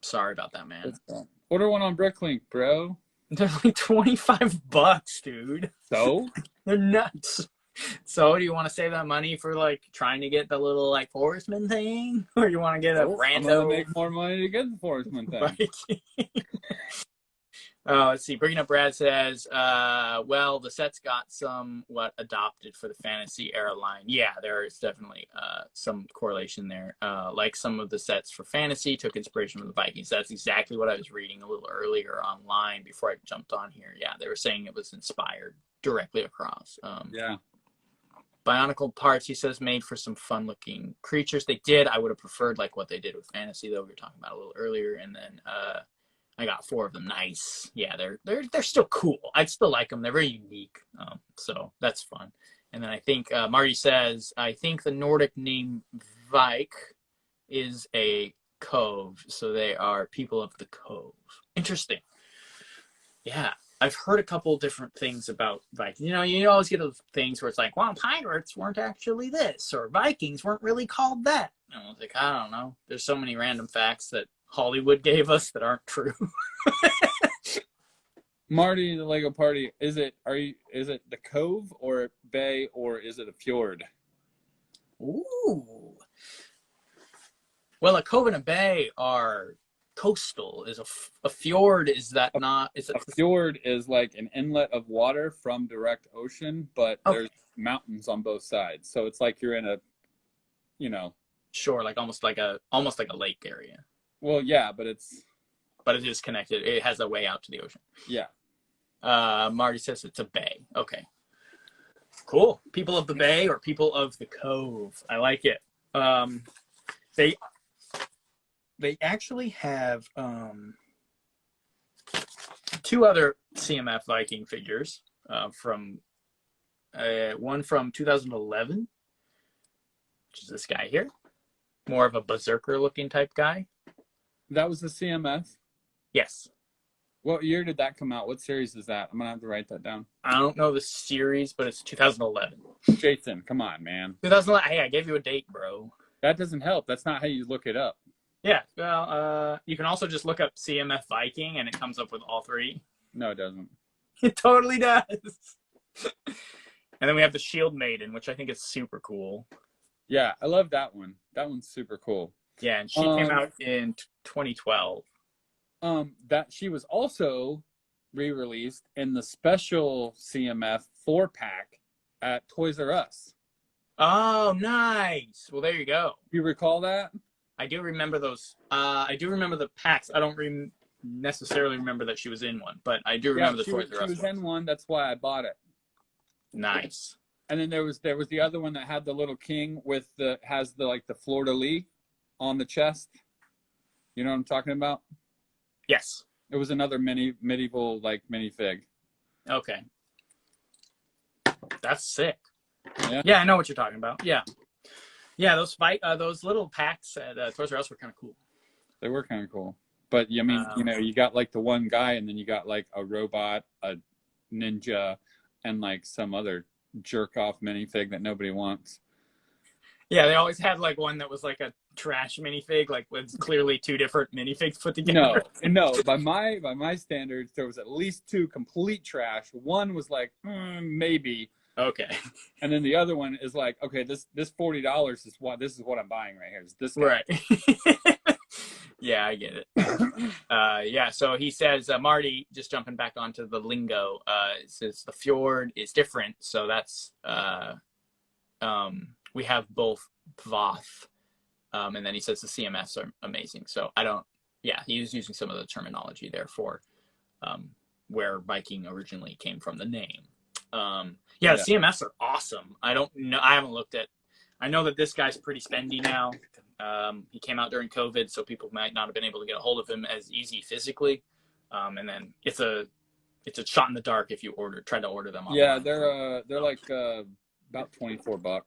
Sorry about that, man. Order one on Bricklink, bro. They're like $25, dude. So? They're nuts. So, do you want to save that money for like trying to get the little like Forestman thing, or you want to get a rando? I'm gonna make more money to get the Forestman thing. Let's see. Bringing Up Brad says, well, the set's got somewhat adopted for the fantasy era line. Yeah, there is definitely some correlation there. Like some of the sets for fantasy took inspiration from the Vikings. That's exactly what I was reading a little earlier online before I jumped on here. Yeah, they were saying it was inspired directly across. Yeah. Bionicle parts, he says, made for some fun-looking creatures. They did. I would have preferred like what they did with fantasy, though. We were talking about a little earlier, and then I got 4 of them. Nice. Yeah, they're still cool. I'd still like them. They're very unique. So that's fun. And then I think Marty says, I think the Nordic name Vike is a cove, so they are people of the cove. Interesting. Yeah. I've heard a couple different things about Vikings. You always get those things where it's like, well, pirates weren't actually this, or Vikings weren't really called that. And I was like, I don't know. There's so many random facts that Hollywood gave us that aren't true. Marty, the Lego party, is it the cove or bay or is it a fjord? Ooh. Well, a cove and a bay are coastal. Is a fjord, is that not? Is it, a fjord is like an inlet of water from direct ocean, but there's mountains on both sides. So it's like you're in a, sure, like almost like a lake area. Well, yeah, but it is connected. It has a way out to the ocean. Yeah. Marty says it's a bay. Okay. Cool. People of the bay or people of the cove. I like it. They actually have 2 other CMF Viking figures from one from 2011, which is this guy here, more of a berserker looking type guy. That was the CMF? Yes. What year did that come out? What series is that? I'm gonna have to write that down. I don't know the series, but it's 2011. Jason, come on, man. 2011. Hey, I gave you a date, bro. That doesn't help. That's not how you look it up. Yeah, well, you can also just look up CMF Viking, and it comes up with all 3. No, it doesn't. It totally does. And then we have the Shield Maiden, which I think is super cool. Yeah, I love that one. That one's super cool. Yeah, and she came out in 2012. That she was also re-released in the special CMF 4-pack at Toys R Us. Oh, nice. Well, there you go. You recall that? I do remember those. I do remember the packs. I don't necessarily remember that she was in one, but I do remember the Toys R Us. She was in one. That's why I bought it. Nice. And then there was the other one that had the little king with the fleur-de-lis on the chest. You know what I'm talking about? Yes. It was another medieval minifig. Okay. That's sick. Yeah. Yeah, I know what you're talking about. Yeah. Yeah, those little packs at Toys R Us were kind of cool. They were kind of cool. But I mean, you got like the one guy, and then you got like a robot, a ninja, and like some other jerk off minifig that nobody wants. Yeah, they always had like one that was like a trash minifig, like with clearly 2 different minifigs put together. No. By my standards, there was at least 2 complete trash. One was like maybe. Okay. And then the other one is like, okay, this $40 is what I'm buying right here. Is this guy. Right. Yeah, I get it. Yeah, so he says, Marty, just jumping back onto the lingo, says the fjord is different. So that's, we have both Voth. And then he says the CMFs are amazing. So he was using some of the terminology there for where Viking originally came from, the name. The CMFs are awesome. I don't know. I haven't looked at. I know that this guy's pretty spendy now. He came out during COVID, so people might not have been able to get a hold of him as easy physically. And then it's a shot in the dark if you try to order them online. Yeah, they're like about $24.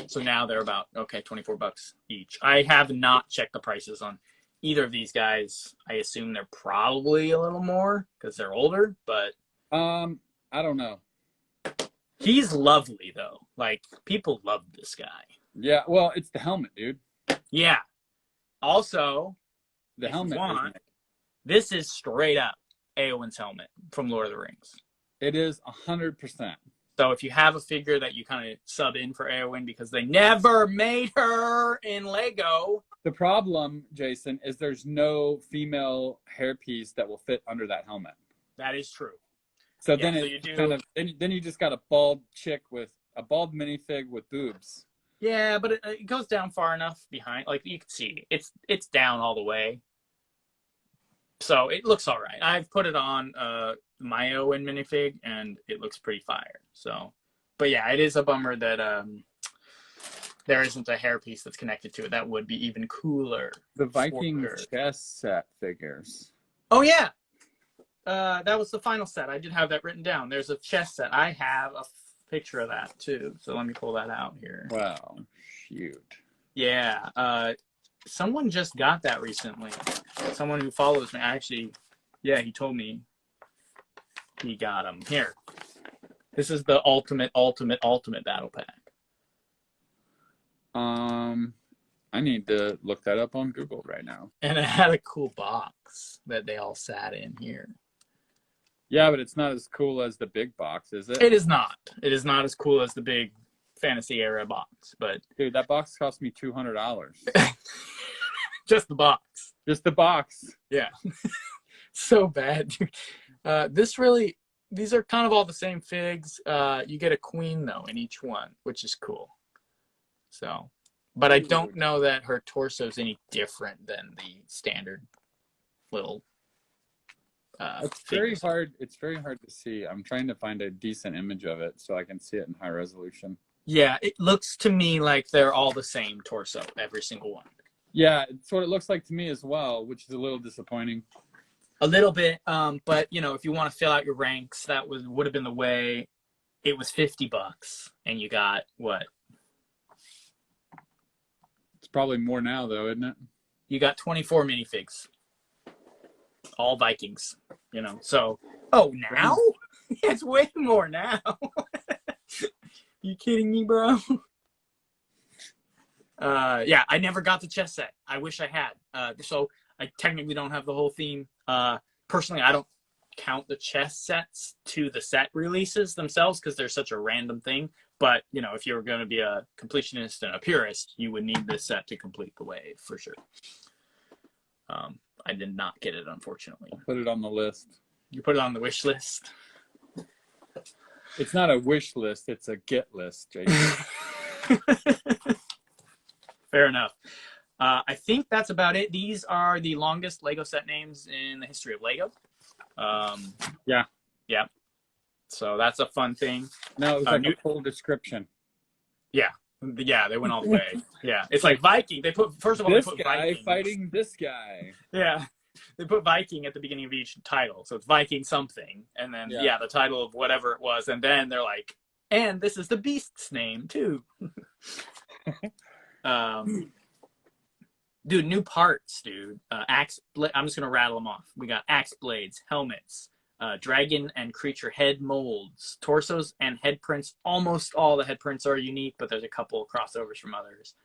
So now they're about $24 each. I have not checked the prices on either of these guys. I assume they're probably a little more because they're older, but I don't know. He's lovely though. Like people love this guy. Yeah, well, it's the helmet, dude. Yeah. Also, The if helmet. you want, this is straight up Eowyn's helmet from Lord of the Rings. It is 100%. So if you have a figure that you kind of sub in for Eowyn because they never made her in Lego. The problem, Jason, is there's no female hairpiece that will fit under that helmet. That is true. So Yeah, then so it you do- kind of then you just got a bald chick with a bald minifig with boobs. Yeah, but it goes down far enough behind. Like you can see, it's down all the way. So it looks all right. I've put it on my Eowyn minifig, and it looks pretty fire. So, but yeah, it is a bummer that there isn't a hairpiece that's connected to it. That would be even cooler. The Viking Sure. chess set figures. Oh yeah, that was the final set. I did have that written down. There's a chess set. I have a picture of that too. So let me pull that out here. Wow, shoot. Yeah, someone just got that recently. Someone who follows me. Actually, yeah, he told me he got them. Here. This is the ultimate battle pack. I need to look that up on Google right now. And it had a cool box that they all sat in here. Yeah, but it's not as cool as the big box, is it? It is not. It is not as cool as the big fantasy era box, but Dude, that box cost me $200. just the box. Just the box. Yeah. So bad, dude. These are kind of all the same figs. You get a queen though in each one, which is cool. So, but I don't know that her torso is any different than the standard little. It's very hard. It's very hard to see. I'm trying to find a decent image of it so I can see it in high resolution. Yeah, it looks to me like they're all the same torso, every single one. Yeah, it's what it looks like to me as well, which is a little disappointing. A little bit, but you know, if you want to fill out your ranks, that would have been the way. It was $50, and you got what? It's probably more now, though, isn't it? You got 24 minifigs, all Vikings. You know, so now it's way more now. You kidding me, bro? Yeah, I never got the chess set. I wish I had. So I technically don't have the whole theme. Personally, I don't count the chess sets to the set releases themselves because they're such a random thing. But, you know, if you're going to be a completionist and a purist, you would need this set to complete the wave for sure. I did not get it, unfortunately. Put it on the list. You put it on the wish list? It's not a wish list. It's a get list, Jason. Fair enough. I think that's about it. These are the longest Lego set names in the history of Lego. Yeah. Yeah. So that's a fun thing. No, it was like a full description. Yeah. Yeah, they went all the way. Yeah. It's like Viking. They put, first of all, This they put guy Vikings. fighting this guy. Yeah. They put Viking at the beginning of each title. So it's Viking something. And then, yeah, the title of whatever it was. And then they're like, and this is the beast's name, too. Dude, new parts, dude. Axe. I'm just gonna rattle them off. We got axe blades, helmets, dragon and creature head molds, torsos and head prints. Almost all the head prints are unique, but there's a couple of crossovers from others.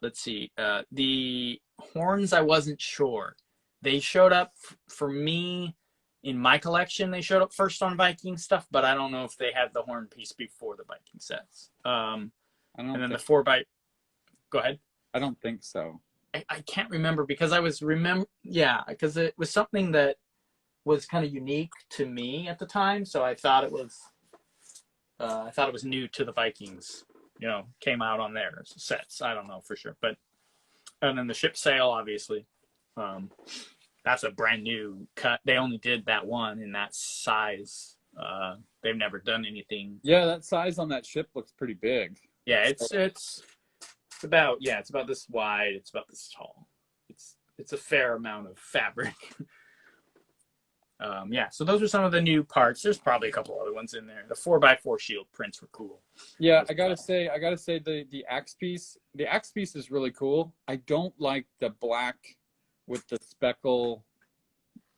Let's see. The horns, I wasn't sure. They showed up for me in my collection. They showed up first on Viking stuff, but I don't know if they had the horn piece before the Viking sets. And then the 4x. Go ahead. I don't think so. I can't remember because because it was something that was kind of unique to me at the time. So I thought it was new to the Vikings. You know, came out on their sets. I don't know for sure, but and then the ship sail, obviously, that's a brand new cut. They only did that one in that size. They've never done anything. Yeah, that size on that ship looks pretty big. Yeah, it's about this wide. It's about this tall. It's a fair amount of fabric. So those are some of the new parts. There's probably a couple other ones in there. The 4x4 shield prints were cool. Yeah, I gotta say the axe piece. The axe piece is really cool. I don't like the black with the speckle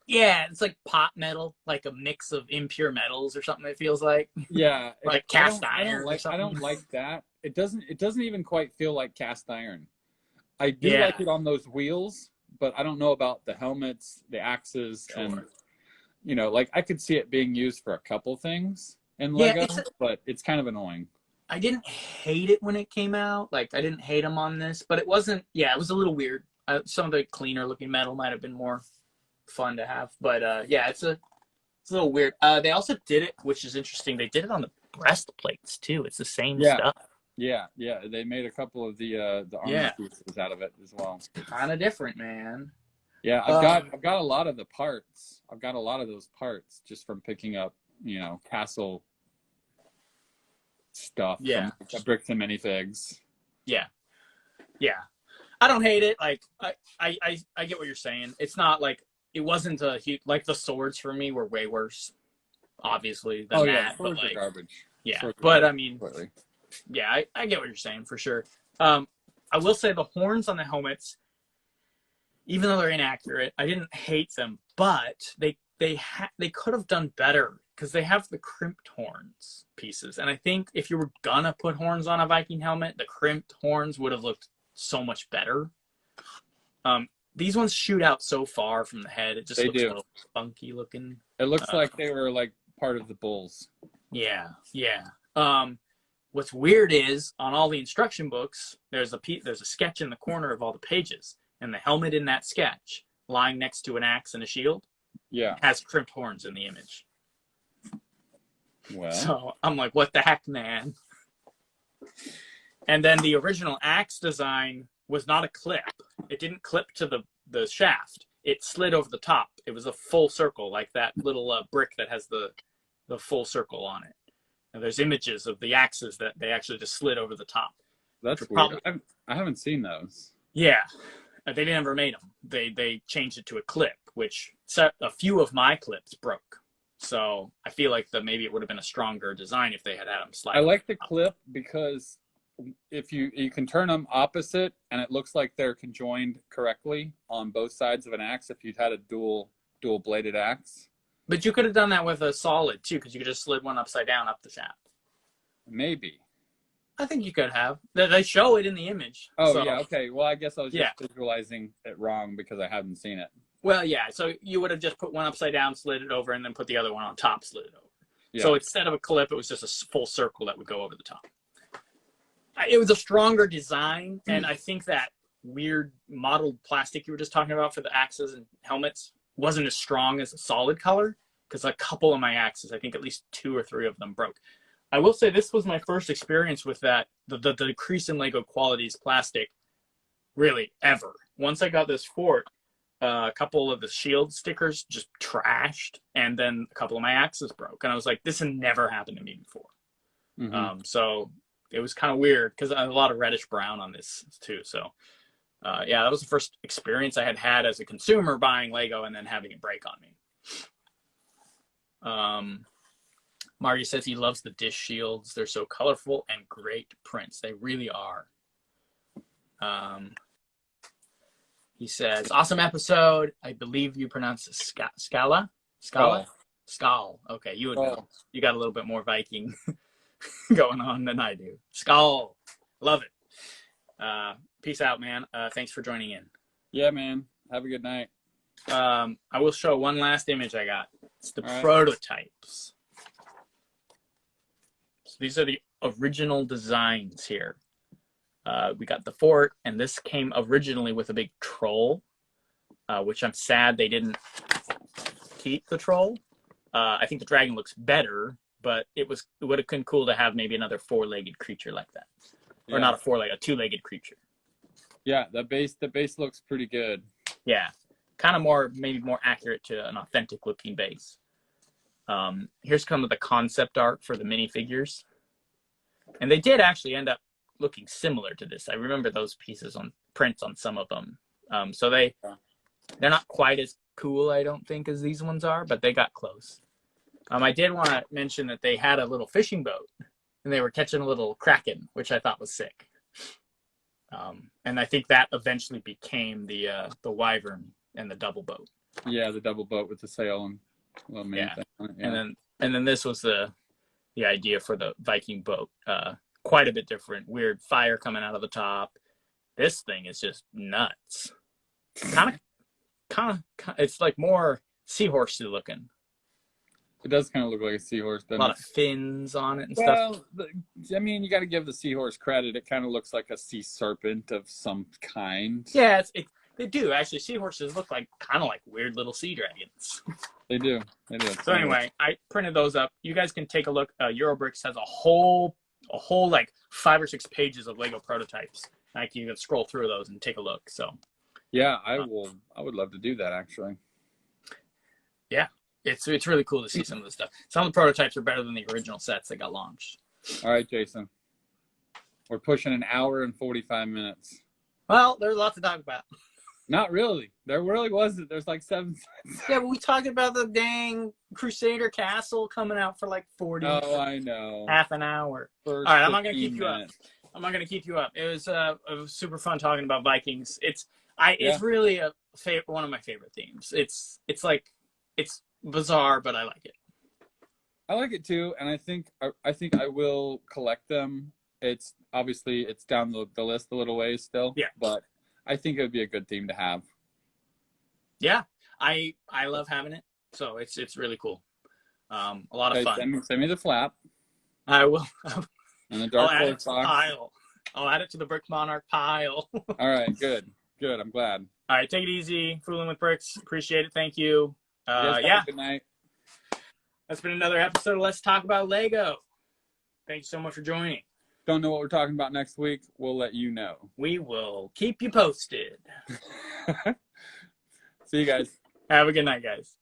Yeah, it's like pot metal, like a mix of impure metals or something. It feels like Yeah, like cast iron or I something. don't like that. It doesn't even quite feel like cast iron. I do Yeah, like it on those wheels, but I don't know about the helmets, the axes, and sure. like I could see it being used for a couple things in Yeah, Lego, but it's kind of annoying. I didn't hate it when it came out. Like I didn't hate them on this, but it wasn't. Yeah, it was a little weird. Some of the cleaner looking metal might have been more fun to have, but yeah, it's a little weird. They also did it, which is interesting. They did it on the breastplates too. It's the same Yeah, stuff. yeah. They made a couple of the armor Yeah, pieces out of it as well. kind of different, man. Yeah, Um, I've got a lot of the parts. I've got a lot of those parts just from picking up, castle stuff yeah, from bricks and minifigs. yeah, yeah. I don't hate it. Like I get what you're saying. It's not like it wasn't a huge like the swords for me were way worse, obviously Oh than yeah, that. But swords are like garbage. yeah, Swords are but I garbage. mean Completely. yeah, I get what you're saying for sure. Um, I will say the horns on the helmets, even though they're inaccurate, I didn't hate them, but they could have done better because they have the crimped horns pieces, and I think if you were gonna put horns on a Viking helmet, the crimped horns would have looked so much better. These ones shoot out so far from the head; it just They looks a do. little funky looking. It looks Uh, like they were like part of the bulls. yeah, yeah. What's weird is on all the instruction books, there's a sketch in the corner of all the pages, and the helmet in that sketch, lying next to an axe and a shield, Yeah. has crimped horns in the image. Well, So I'm like, what the heck, man? And then the original axe design was not a clip. It didn't clip to the shaft. It slid over the top. It was a full circle, like that little brick that has the full circle on it. And there's images of the axes that they actually just slid over the top. that's weird. Probably, I haven't seen those. yeah, they never made them. They changed it to a clip, which a few of my clips broke. So I feel like maybe it would have been a stronger design if they had them slide. I like the clip because if you can turn them opposite and it looks like they're conjoined correctly on both sides of an axe if you'd had a dual bladed axe. But you could have done that with a solid too, because you could just slid one upside down up the shaft. Maybe. I think you could have. They show it in the image. Oh so, yeah, okay. Well, I guess I was just yeah. visualizing it wrong because I hadn't seen it. Well, yeah. So you would have just put one upside down, slid it over, and then put the other one on top, slid it over. Yeah. So instead of a clip, it was just a full circle that would go over the top. It was a stronger design, and I think that weird mottled plastic you were just talking about for the axes and helmets wasn't as strong as a solid color, because a couple of my axes, I think at least 2 or 3 of them broke. I will say this was my first experience with that, the decrease in Lego qualities plastic, really, ever. Once I got this fort, a couple of the shield stickers just trashed, and then a couple of my axes broke. And I was like, this had never happened to me before. Mm-hmm. So it was kind of weird, because I had a lot of reddish brown on this too. So yeah, that was the first experience I had as a consumer buying Lego and then having it break on me. Marty says he loves the dish shields. They're so colorful and great prints. They really are. He says, awesome episode. I believe you pronounce it Scala? Skal. Okay, you would know. You got a little bit more Viking going on than I do. Skal. Love it. Peace out, man. Thanks for joining in. Yeah, man. Have a good night. I will show one last image I got. It's the prototypes. So these are the original designs here. We got the fort, and this came originally with a big troll, which I'm sad they didn't keep the troll. I think the dragon looks better, but it would have been cool to have maybe another 4-legged creature like that. Or not a 4-legged, a 2-legged creature. Yeah, the base looks pretty good. Yeah. Kind of maybe more accurate to an authentic looking base. Here's some of the concept art for the minifigures. And they did actually end up looking similar to this. I remember those pieces on prints on some of them. So they're not quite as cool, I don't think, as these ones are, but they got close. I did want to mention that they had a little fishing boat, and they were catching a little kraken, which I thought was sick. And I think that eventually became the wyvern and the double boat. Yeah, the double boat with the sail and little mini thing on it. Yeah. And then this was the idea for the Viking boat. Quite a bit different. Weird fire coming out of the top. This thing is just nuts. Kind of. It's like more seahorsey looking. It does kind of look like a seahorse. A lot of fins on it and well, stuff. I mean, you got to give the seahorse credit. It kind of looks like a sea serpent of some kind. Yeah, they do actually. Seahorses look like kind of like weird little sea dragons. They do. They do. So anyway, I printed those up. You guys can take a look. Eurobricks has a whole like 5 or 6 pages of Lego prototypes. Like you can scroll through those and take a look. So yeah, I would love to do that actually. Yeah, it's really cool to see some of the stuff. Some of the prototypes are better than the original sets that got launched. All right, Jason. We're pushing an hour and 45 minutes. Well, there's lots to talk about. Not really. There really wasn't. There's like 7 sets. Yeah, but we talked about the dang Crusader Castle coming out for like 40. Oh, I know. Half an hour. All right, I'm not gonna keep you up. I'm not gonna keep you up. It was super fun talking about Vikings. It's really one of my favorite themes. It's bizarre, but I like it. I like it too, and I think I will collect them. It's obviously down the list a little ways still. Yeah. But I think it would be a good theme to have. Yeah, I love having it. So it's really cool. A lot of fun. Send me the flap. I will. And the Dark Force box. Pile. I'll add it to the Brick Monarch pile. All right, good. I'm glad. All right, take it easy. Fooling with bricks. Appreciate it. Thank you. Yeah. Good night. That's been another episode of Let's Talk About Lego. Thank you so much for joining. Don't know what we're talking about next week. We'll let you know. We will keep you posted. See you guys. Have a good night, guys.